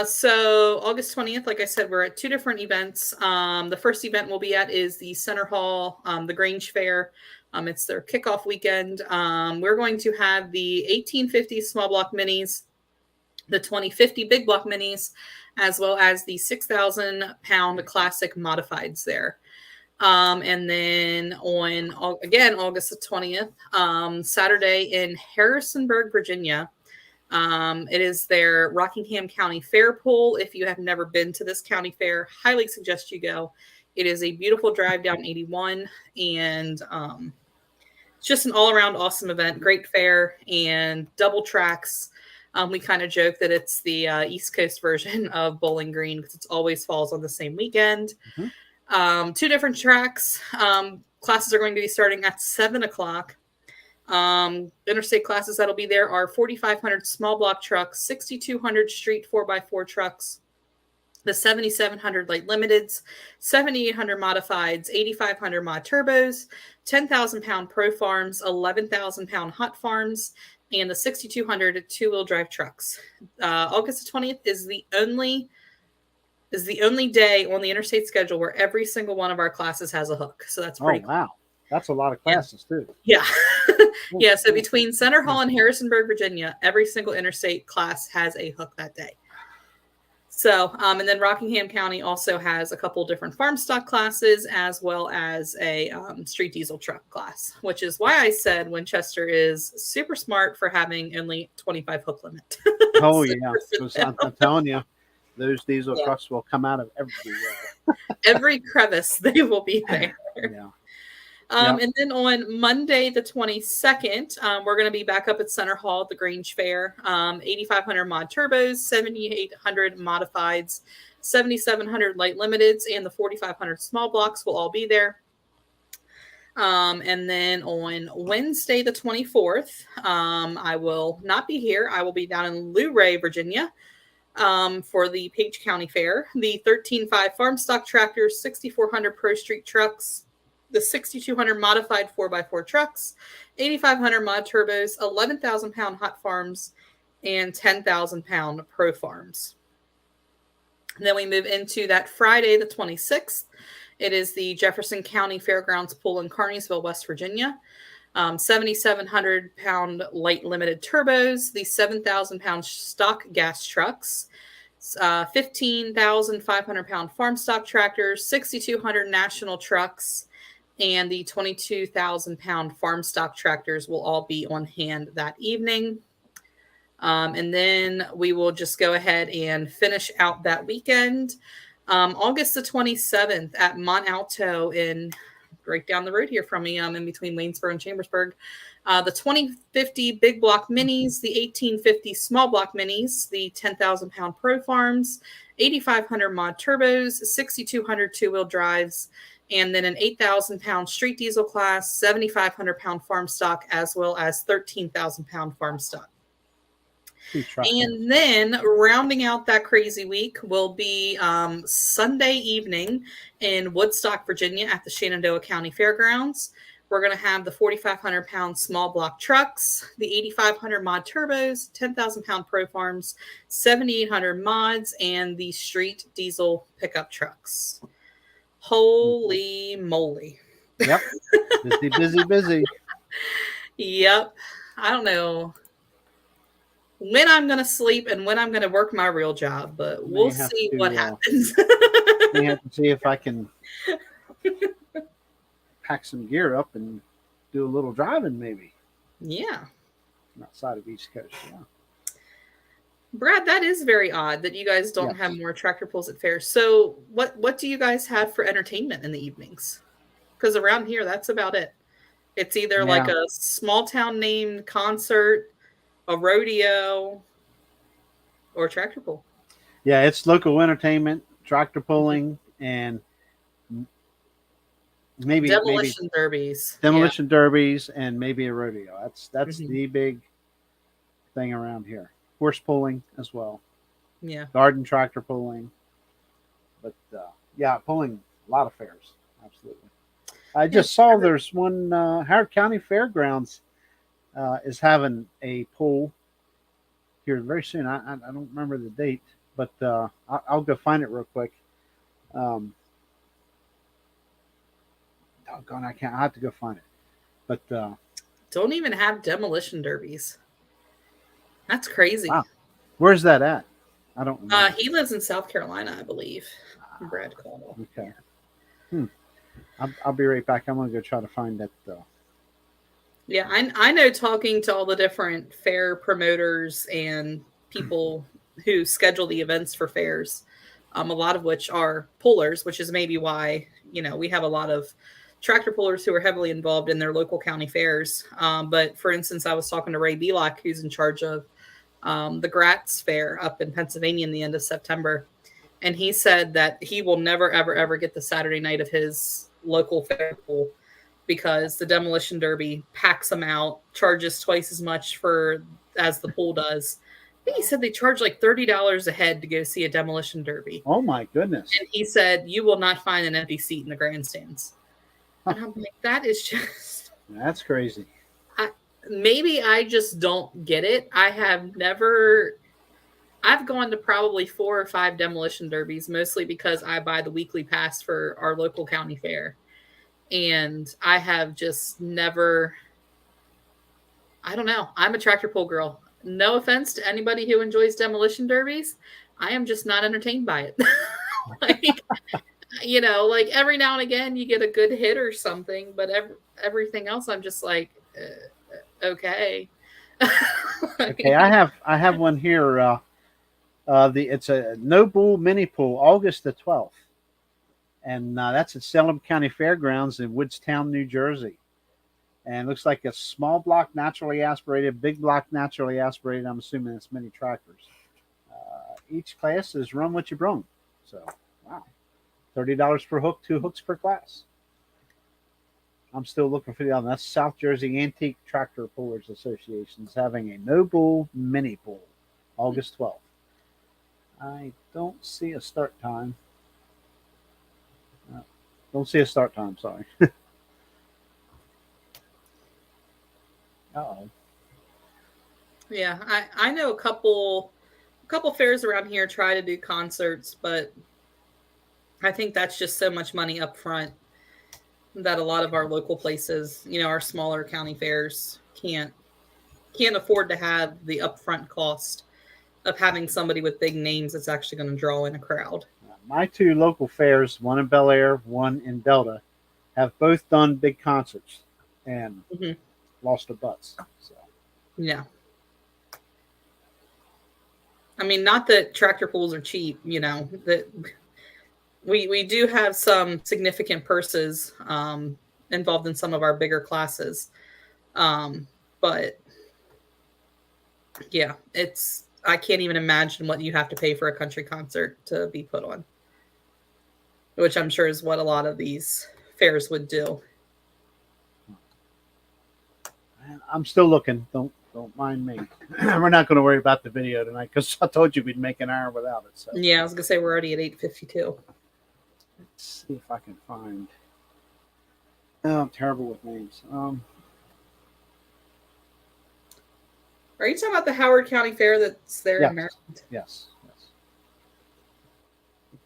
So August 20th, like I said, we're at 2 different events. The first event we'll be at is the Center Hall, the Grange Fair. It's their kickoff weekend. We're going to have the 1850 small block minis, the 2050 big block minis, as well as the 6,000 pound classic modifieds there. And then on, again, August the 20th, Saturday in Harrisonburg, Virginia, it is their Rockingham County Fair pool. If you have never been to this county fair, highly suggest you go. It is a beautiful drive down 81, and it's just an all-around awesome event. Great fair and double tracks. We kind of joke that it's the East Coast version of Bowling Green because it always falls on the same weekend. Mm-hmm. 2 different tracks. Classes are going to be starting at 7 o'clock. Interstate classes that'll be there are 4,500 small block trucks, 6,200 street 4x4 trucks, the 7,700 light limiteds, 7,800 modifieds, 8,500 mod turbos, 10,000 pound pro farms, 11,000 pound hot farms, and the 6,200 two-wheel drive trucks. August 20th is the only day on the interstate schedule where every single one of our classes has a hook. So that's pretty cool. Wow. That's a lot of classes too. Yeah. Yeah. So between Center Hall and Harrisonburg, Virginia, every single interstate class has a hook that day. So, and then Rockingham County also has a couple different farm stock classes as well as a street diesel truck class, which is why I said Winchester is super smart for having only 25 hook limit. Oh, yeah. I'm telling you, those diesel trucks will come out of everywhere. Every crevice, they will be there. Yeah. And then on Monday, the 22nd, we're going to be back up at Center Hall at the Grange Fair. 8,500 mod turbos, 7,800 modifieds, 7,700 light limiteds, and the 4,500 small blocks will all be there. And then on Wednesday, the 24th, I will not be here. I will be down in Luray, Virginia, for the Page County Fair. The 13.5 farm stock tractors, 6,400 pro street trucks, the 6,200 modified 4x4 trucks, 8,500 mod turbos, 11,000 pound hot farms, and 10,000 pound pro farms. And then we move into that Friday, the 26th. It is the Jefferson County Fairgrounds Pool in Carneysville, West Virginia. 7,700 pound light limited turbos, the 7,000 pound stock gas trucks, 15,500 pound farm stock tractors, 6,200 national trucks, and the 22,000 pound farm stock tractors will all be on hand that evening. And then we will just go ahead and finish out that weekend. August the 27th at Mont Alto right down the road here from me, in between Waynesboro and Chambersburg. The 2050 big block minis, the 1850 small block minis, the 10,000 pound pro farms, 8,500 mod turbos, 6,200 two-wheel drives, and then an 8,000 pound street diesel class, 7,500 pound farm stock, as well as 13,000 pound farm stock. And then rounding out that crazy week will be Sunday evening in Woodstock, Virginia at the Shenandoah County Fairgrounds. We're going to have the 4,500 pound small block trucks, the 8,500 mod turbos, 10,000 pound pro farms, 7,800 mods, and the street diesel pickup trucks. Holy moly. Yep. Busy. Yep. I don't know when I'm going to sleep and when I'm going to work my real job, but we'll see what happens. We have to see if I can pack some gear up and do a little driving maybe. Yeah. Outside of East Coast, yeah. Brad, that is very odd that you guys don't have more tractor pulls at fairs. So what do you guys have for entertainment in the evenings? Because around here, that's about it. It's either like a small town named concert, a rodeo, or tractor pull. Yeah, it's local entertainment, tractor pulling, and maybe demolition derbies. Demolition derbies, and maybe a rodeo. That's the big thing around here. Horse pulling as well. Yeah. Garden tractor pulling. But pulling, a lot of fairs. Absolutely. I just saw there's one Howard County Fairgrounds is having a pull here very soon. I don't remember the date, but I'll go find it real quick. Doggone, I can't. I have to go find it. But don't even have demolition derbies. That's crazy. Wow. Where's that at? I don't know. He lives in South Carolina, I believe. Brad Caldwell. Okay. I'll be right back. I'm going to go try to find that. Yeah, I know, talking to all the different fair promoters and people who schedule the events for fairs, a lot of which are pullers, which is maybe why, we have a lot of tractor pullers who are heavily involved in their local county fairs. But for instance, I was talking to Ray Belak, who's in charge of the Gratz Fair up in Pennsylvania in the end of September. And he said that he will never, ever, ever get the Saturday night of his local fair pool because the demolition derby packs them out, charges twice as much as the pool does. I think he said they charge like $30 a head to go see a demolition derby. Oh my goodness. And he said, you will not find an empty seat in the grandstands. And I'm like, that is just... That's crazy. Maybe I just don't get it. I've gone to probably 4 or 5 demolition derbies, mostly because I buy the weekly pass for our local county fair. And I have just never, I don't know. I'm a tractor pull girl. No offense to anybody who enjoys demolition derbies. I am just not entertained by it. Like every now and again you get a good hit or something, but everything else I'm just like, okay. Okay, I have one here. It's a no bull mini pool, August the 12th. And that's at Salem County Fairgrounds in Woodstown, New Jersey. And it looks like a small block naturally aspirated, big block naturally aspirated. I'm assuming it's mini tractors. Each class is run what you brung. So, wow. $30 per hook, 2 hooks per class. I'm still looking for the other. That's South Jersey Antique Tractor Pullers Association is having a no bull mini pool, August 12th. I don't see a start time. Don't see a start time, sorry. Uh-oh. Yeah, I know a couple fairs around here try to do concerts, but I think that's just so much money up front that a lot of our local places, our smaller county fairs can't afford to have the upfront cost of having somebody with big names that's actually going to draw in a crowd. My 2 local fairs, one in Bel Air, one in Delta, have both done big concerts and lost their butts. So. Yeah. I mean, not that tractor pools are cheap, that we do have some significant purses involved in some of our bigger classes. But yeah, I can't even imagine what you have to pay for a country concert to be put on, which I'm sure is what a lot of these fairs would do. I'm still looking. Don't mind me. We're not going to worry about the video tonight because I told you we'd make an hour without it. So. Yeah, I was going to say we're already at 8:52. Let's see if I can find. Oh, I'm terrible with names. Are you talking about the Howard County Fair that's there in Maryland? Yes.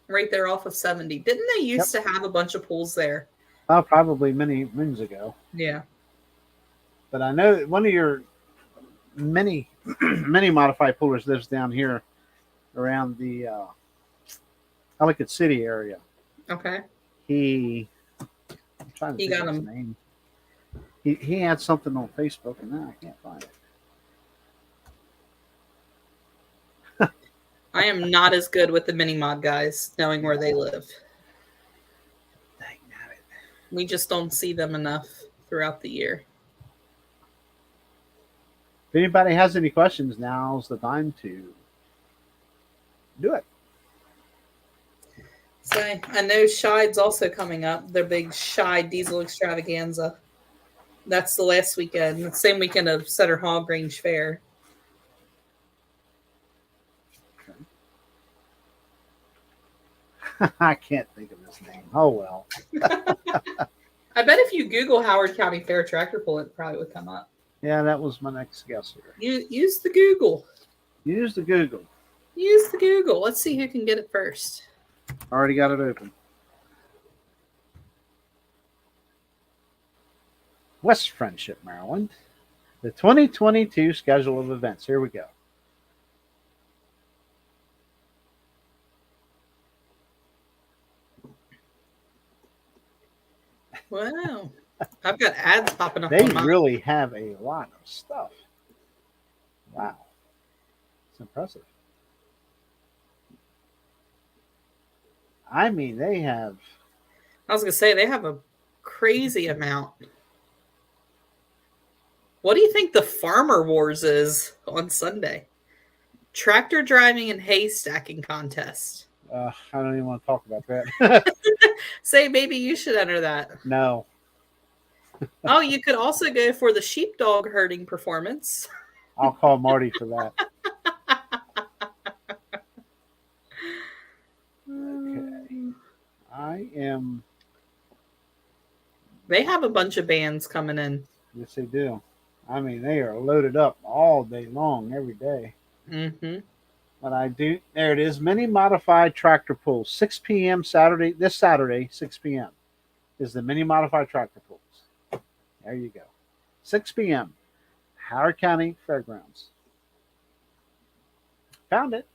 Right there off of 70. Didn't they used to have a bunch of pools there? Probably many moons ago. Yeah. But I know that one of your many modified pullers lives down here around the Ellicott City area. Okay. I'm trying to think of his name. He had something on Facebook, and now I can't find it. I am not as good with the mini mod guys, knowing where they live. Dang it. We just don't see them enough throughout the year. If anybody has any questions, now's the time to do it. So I know Shide's also coming up. Their big Shide Diesel Extravaganza. That's the last weekend. The same weekend of Sutter Hall Grange Fair. I can't think of his name. Oh, well. I bet if you Google Howard County Fair tractor pull, it probably would come up. Yeah, that was my next guess here. Use the Google. Use the Google. Use the Google. Let's see who can get it first. Already got it open. West Friendship, Maryland. The 2022 schedule of events. Here we go. Wow. I've got ads popping up. They on mine. really have a lot of stuff. Wow. It's impressive. I mean, they have... I was going to say, they have a crazy amount. What do you think the Farmer Wars is on Sunday? Tractor driving and hay stacking contest. I don't even want to talk about that. Say, maybe you should enter that. No. Oh, you could also go for the sheepdog herding performance. I'll call Marty for that. Okay. I am... They have a bunch of bands coming in. Yes, they do. I mean, they are loaded up all day long, every day. Mm-hmm. But I do... There it is. Mini Modified Tractor Pull. 6 p.m. Saturday. This Saturday, 6 p.m. is the Mini Modified Tractor Pulls. There you go. 6 p.m. Howard County Fairgrounds. Found it.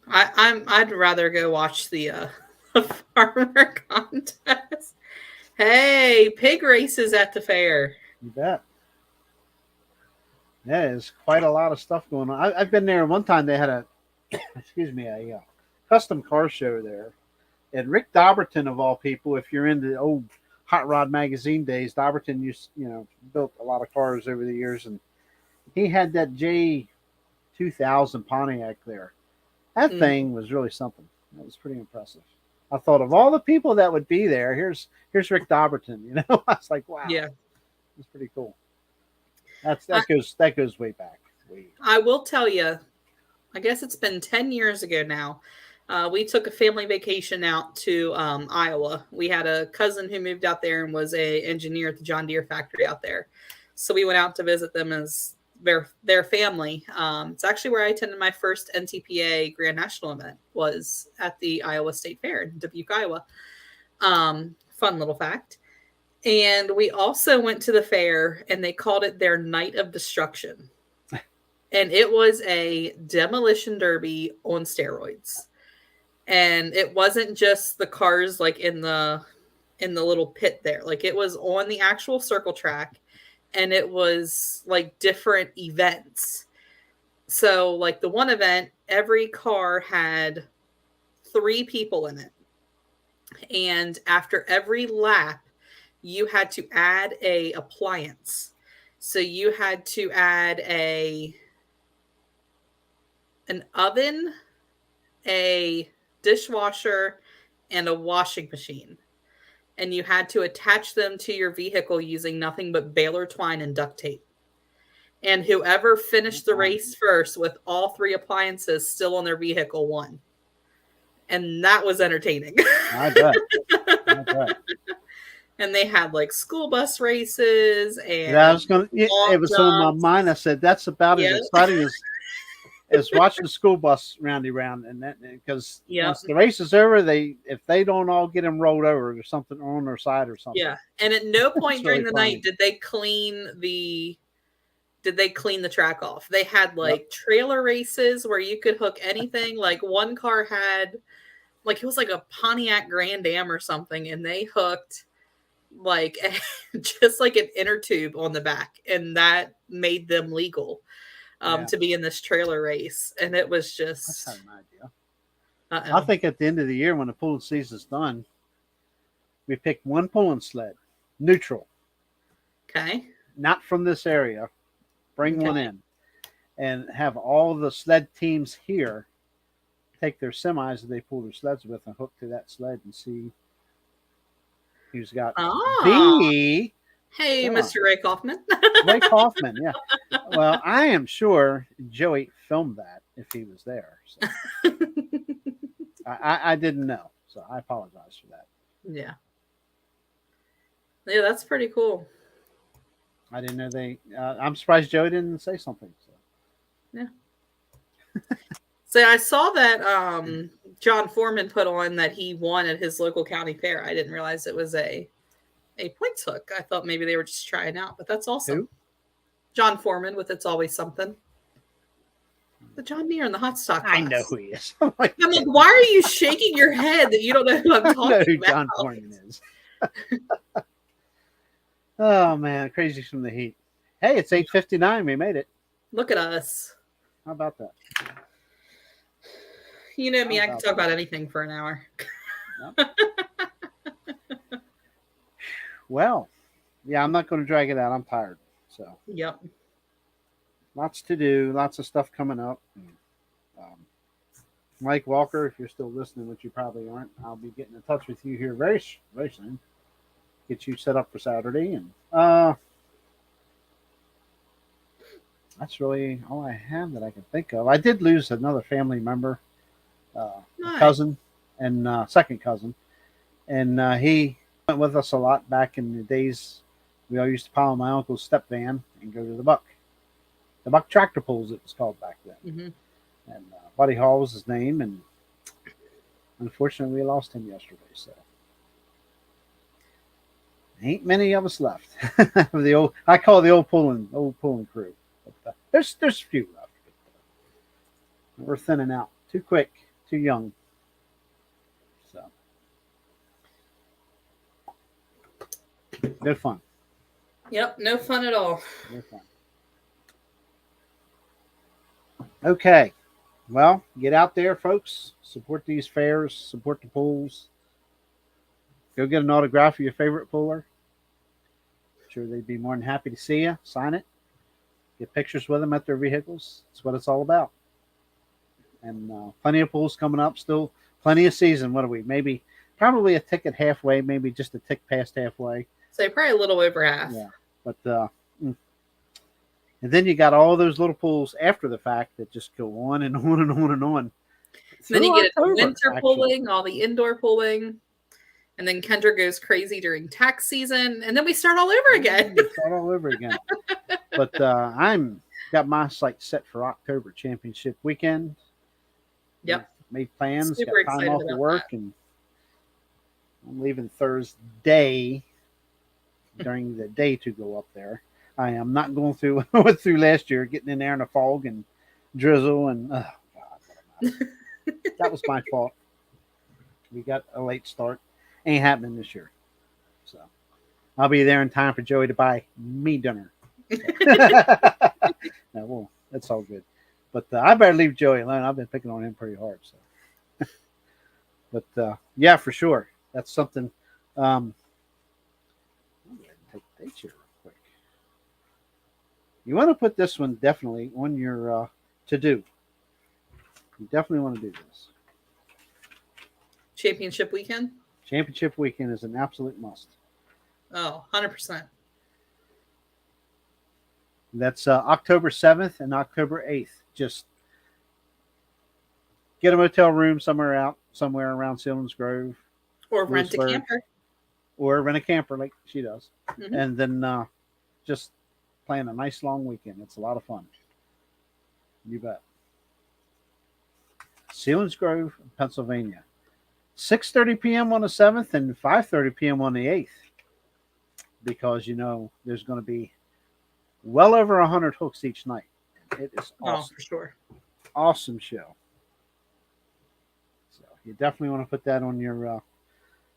I'd rather go watch the farmer contest. Hey, pig races at the fair. You bet. There's quite a lot of stuff going on. I've been there one time. They had a a custom car show there, and Rick Dobberton, of all people, if you're into the old Hot Rod magazine days, Dobberton built a lot of cars over the years, and he had that J2000 Pontiac there. That thing was really something. That was pretty impressive. I thought of all the people that would be there, here's Rick Dobberton. I was like, wow, yeah, it's pretty cool. That goes way back. I will tell you, I guess it's been 10 years ago now. We took a family vacation out to Iowa. We had a cousin who moved out there and was an engineer at the John Deere factory out there. So we went out to visit them as their family. It's actually where I attended my first NTPA Grand National event, was at the Iowa State Fair in Dubuque, Iowa. Fun little fact. And we also went to the fair, and they called it their Night of Destruction. And it was a demolition derby on steroids. And it wasn't just the cars like in the little pit there. Like, it was on the actual circle track, and it was like different events. So like the one event, every car had 3 people in it. And after every lap, you had to add a appliance. So you had to add an oven, a dishwasher, and a washing machine. And you had to attach them to your vehicle using nothing but baler twine and duct tape. And whoever finished the race first with all 3 appliances still on their vehicle won. And that was entertaining. I bet. I bet. And they had like school bus races and it was on my mind. I said that's about as exciting as watching the school bus roundy round, and that because once the race is over, if they don't all get them rolled over, there's something on their side or something. Yeah, and at no point during the night did they clean the track off. They had like trailer races where you could hook anything. Like one car had it was like a Pontiac Grand Am or something, and they hooked like just like an inner tube on the back, and that made them legal to be in this trailer race. And it was just that's kind of an idea. I think at the end of the year, when the pulling season's done, we pick one pulling sled, neutral. Okay. Not from this area. Bring one in and have all the sled teams here take their semis that they pull their sleds with and hook to that sled and see who's got the... Hey, Mr. Ray Kaufman. Ray Kaufman, yeah. Well, I am sure Joey filmed that if he was there. So. I didn't know, so I apologize for that. Yeah. Yeah, that's pretty cool. I didn't know they. I'm surprised Joe didn't say something. So. Yeah. So I saw that John Foreman put on that he won at his local county fair. I didn't realize it was a points hook. I thought maybe they were just trying out, but that's awesome. Who? John Foreman with It's Always Something. The John Deere in the hot stock class. I know who he is. I'm like, why are you shaking your head that you don't know who I'm talking I know who about? John Foreman is. Oh man, crazy from the heat. Hey, it's 8:59. We made it. Look at us. How about that? You know me, I can talk about anything for an hour. Yep. Well, yeah, I'm not going to drag it out. I'm tired. So. Yep. Lots to do. Lots of stuff coming up. Mike Walker, if you're still listening, which you probably aren't, I'll be getting in touch with you here very, very soon. Get you set up for Saturday, and that's really all I have that I can think of. I did lose another family member, Nice. cousin, and second cousin, and he went with us a lot back in the days. We all used to pile my uncle's step van and go to the Buck tractor pulls, it was called back then. Mm-hmm. And Buddy Hall was his name, and unfortunately, we lost him yesterday. So. Ain't many of us left. The old, I call it the old pulling crew. But, there's a few left. But, we're thinning out. Too quick, too young. So no fun. Yep, no fun at all. No fun. Okay, well, get out there, folks. Support these fairs. Support the pools. Go get an autograph of your favorite puller. Sure, they'd be more than happy to see you. Sign it. Get pictures with them at their vehicles. That's what it's all about. And plenty of pools coming up. Still plenty of season. What are we? Probably a tick at halfway. Maybe just a tick past halfway. So probably a little over half. Yeah, but and then you got all those little pools after the fact that just go on and on and on and on. Then you get winter pulling, all the indoor pulling. And then Kendra goes crazy during tax season, and then we start all over again. But I'm got my sights set for October championship weekend. Yep. Made plans. Super got time off of work, and I'm leaving Thursday during the day to go up there. I am not going through what I went through last year, getting in there in the fog and drizzle, and oh God, that was my fault. We got a late start. Ain't happening this year. So I'll be there in time for Joey to buy me dinner. No, well, that's all good. But I better leave Joey alone. I've been picking on him pretty hard. So, but yeah, for sure, that's something. I'm going to take the dates here real quick. You want to put this one definitely on your to do. You definitely want to do this. Championship weekend? Championship weekend is an absolute must. Oh, 100%. That's October 7th and October 8th. Just get a motel room somewhere around Selinsgrove. Or rent a camper. Or rent a camper like she does. Mm-hmm. And then just plan a nice long weekend. It's a lot of fun. You bet. Selinsgrove, Pennsylvania. 6:30 p.m. on the 7th and 5:30 p.m. on the 8th. Because, there's going to be well over 100 hooks each night. It is awesome. Oh, for sure. Awesome show. So you definitely want to put that on your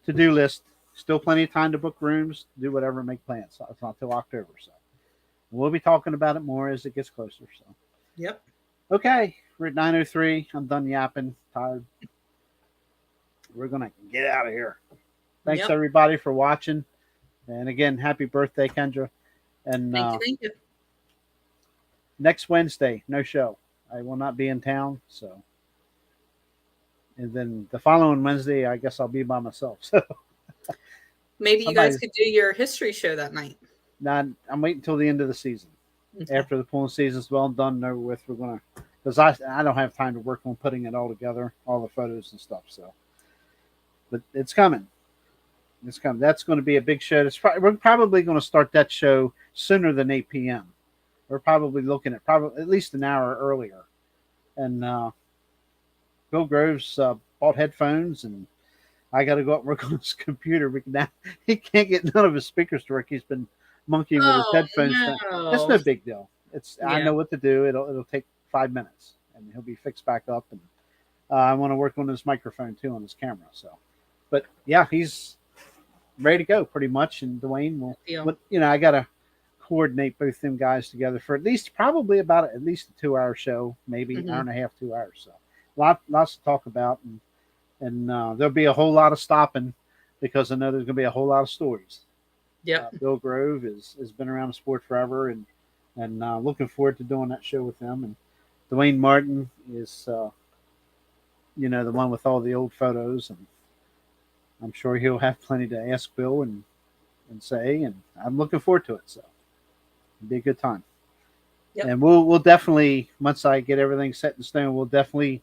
to-do list. Still plenty of time to book rooms, do whatever, make plans. So it's not till October. So we'll be talking about it more as it gets closer. So. Yep. Okay. We're at 9:03. I'm done yapping. Tired. We're going to get out of here. Thanks, everybody, for watching. And again, happy birthday, Kendra. And thank you. Next Wednesday, no show. I will not be in town. So, and then the following Wednesday, I guess I'll be by myself. So maybe you guys could do your history show that night. Nah, I'm waiting until the end of the season. Okay. After the pulling season's well done and over with, we're going to, because I don't have time to work on putting it all together, all the photos and stuff. So. But it's coming. That's going to be a big show. We're probably going to start that show sooner than 8 p.m. We're probably looking at at least an hour earlier. And Bill Groves bought headphones, and I got to go up and work on his computer. He can't get none of his speakers to work. He's been monkeying with his headphones. No. It's no big deal. I know what to do. It'll take 5 minutes, and he'll be fixed back up. And I want to work on his microphone too, on his camera. So, but yeah, he's ready to go pretty much. And Dwayne will. But I got to coordinate both them guys together for at least a 2-hour show, maybe hour and a half, 2 hours. So, lots to talk about, and there'll be a whole lot of stopping because I know there's going to be a whole lot of stories. Yeah, Bill Grove has been around the sport forever, and looking forward to doing that show with them. And Dwayne Martin is, the one with all the old photos, and I'm sure he'll have plenty to ask Bill and say, and I'm looking forward to it. So it'll be a good time. Yep. And we'll definitely, once I get everything set in stone, we'll definitely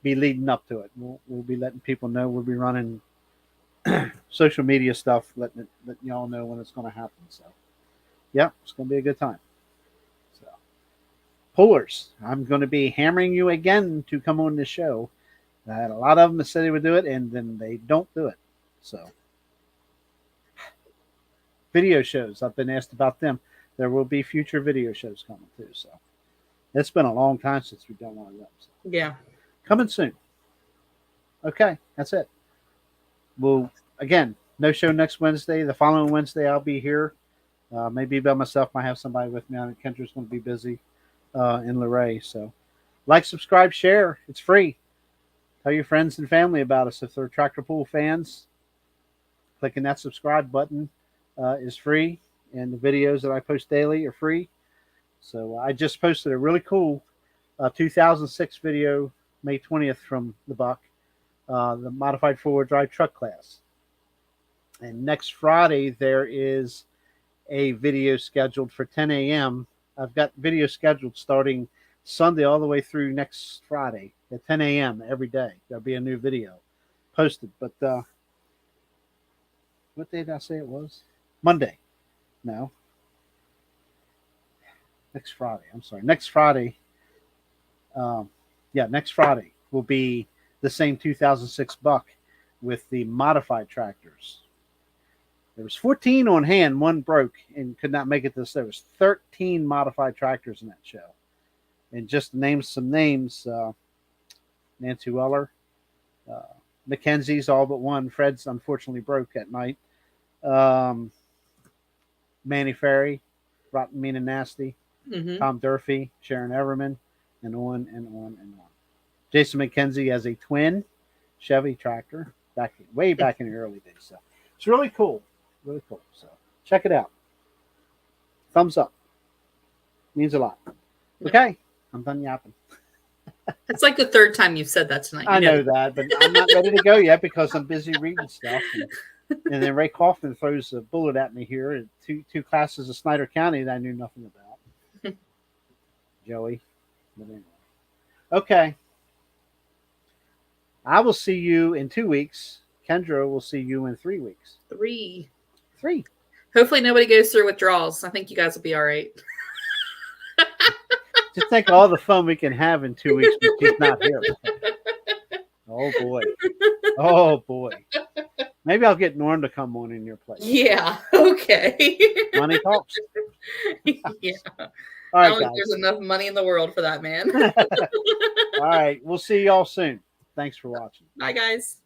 be leading up to it. We'll be letting people know. We'll be running social media stuff, letting y'all know when it's going to happen. So, yeah, it's going to be a good time. So, pullers, I'm going to be hammering you again to come on this show. I had a lot of them that said they would do it, and then they don't do it. So, video shows, I've been asked about them. There will be future video shows coming too. So, it's been a long time since we've done one of them. So. Yeah. Coming soon. Okay, that's it. Well, again, no show next Wednesday. The following Wednesday, I'll be here. Maybe by myself. Might have somebody with me. I know Kendra's going to be busy in Luray. So, like, subscribe, share. It's free. Tell your friends and family about us if they're tractor pull fans. Clicking that subscribe button is free, and the videos that I post daily are free. So, I just posted a really cool 2006 video, May 20th, from the Buck. The modified four-wheel drive truck class. And next Friday, there is a video scheduled for 10 a.m. I've got video scheduled starting Sunday all the way through next Friday at 10 a.m. every day. There'll be a new video posted. But what day did I say it was? Monday. No. Next Friday. I'm sorry. Next Friday. Next Friday will be the same 2006 Buck with the modified tractors. There was 14 on hand, one broke and could not make it this. There was 13 modified tractors in that show. And just to name some names, Nancy Weller, Mackenzie's all but one. Fred's unfortunately broke at night. Manny Ferry, Rotten, Mean and Nasty, Tom Durfee, Sharon Everman, and on and on and on. Jason McKenzie has a twin Chevy tractor way back in the early days. So it's really cool. Really cool. So check it out. Thumbs up. Means a lot. Okay. I'm done yapping. It's like the third time you've said that tonight. I know that, but I'm not ready to go yet because I'm busy reading stuff. And then Ray Kaufman throws a bullet at me here at two classes of Snyder County that I knew nothing about. Joey. But anyway. Okay. I will see you in 2 weeks. Kendra will see you in 3 weeks. 3. Hopefully nobody goes through withdrawals. I think you guys will be all right. Just think of all the fun we can have in 2 weeks when she's not here. Oh, boy. Oh, boy. Maybe I'll get Norm to come on in your place. Yeah. Okay. Money talks. Yeah. All right, I don't think there's enough money in the world for that, man. All right. We'll see y'all soon. Thanks for watching. Bye, guys.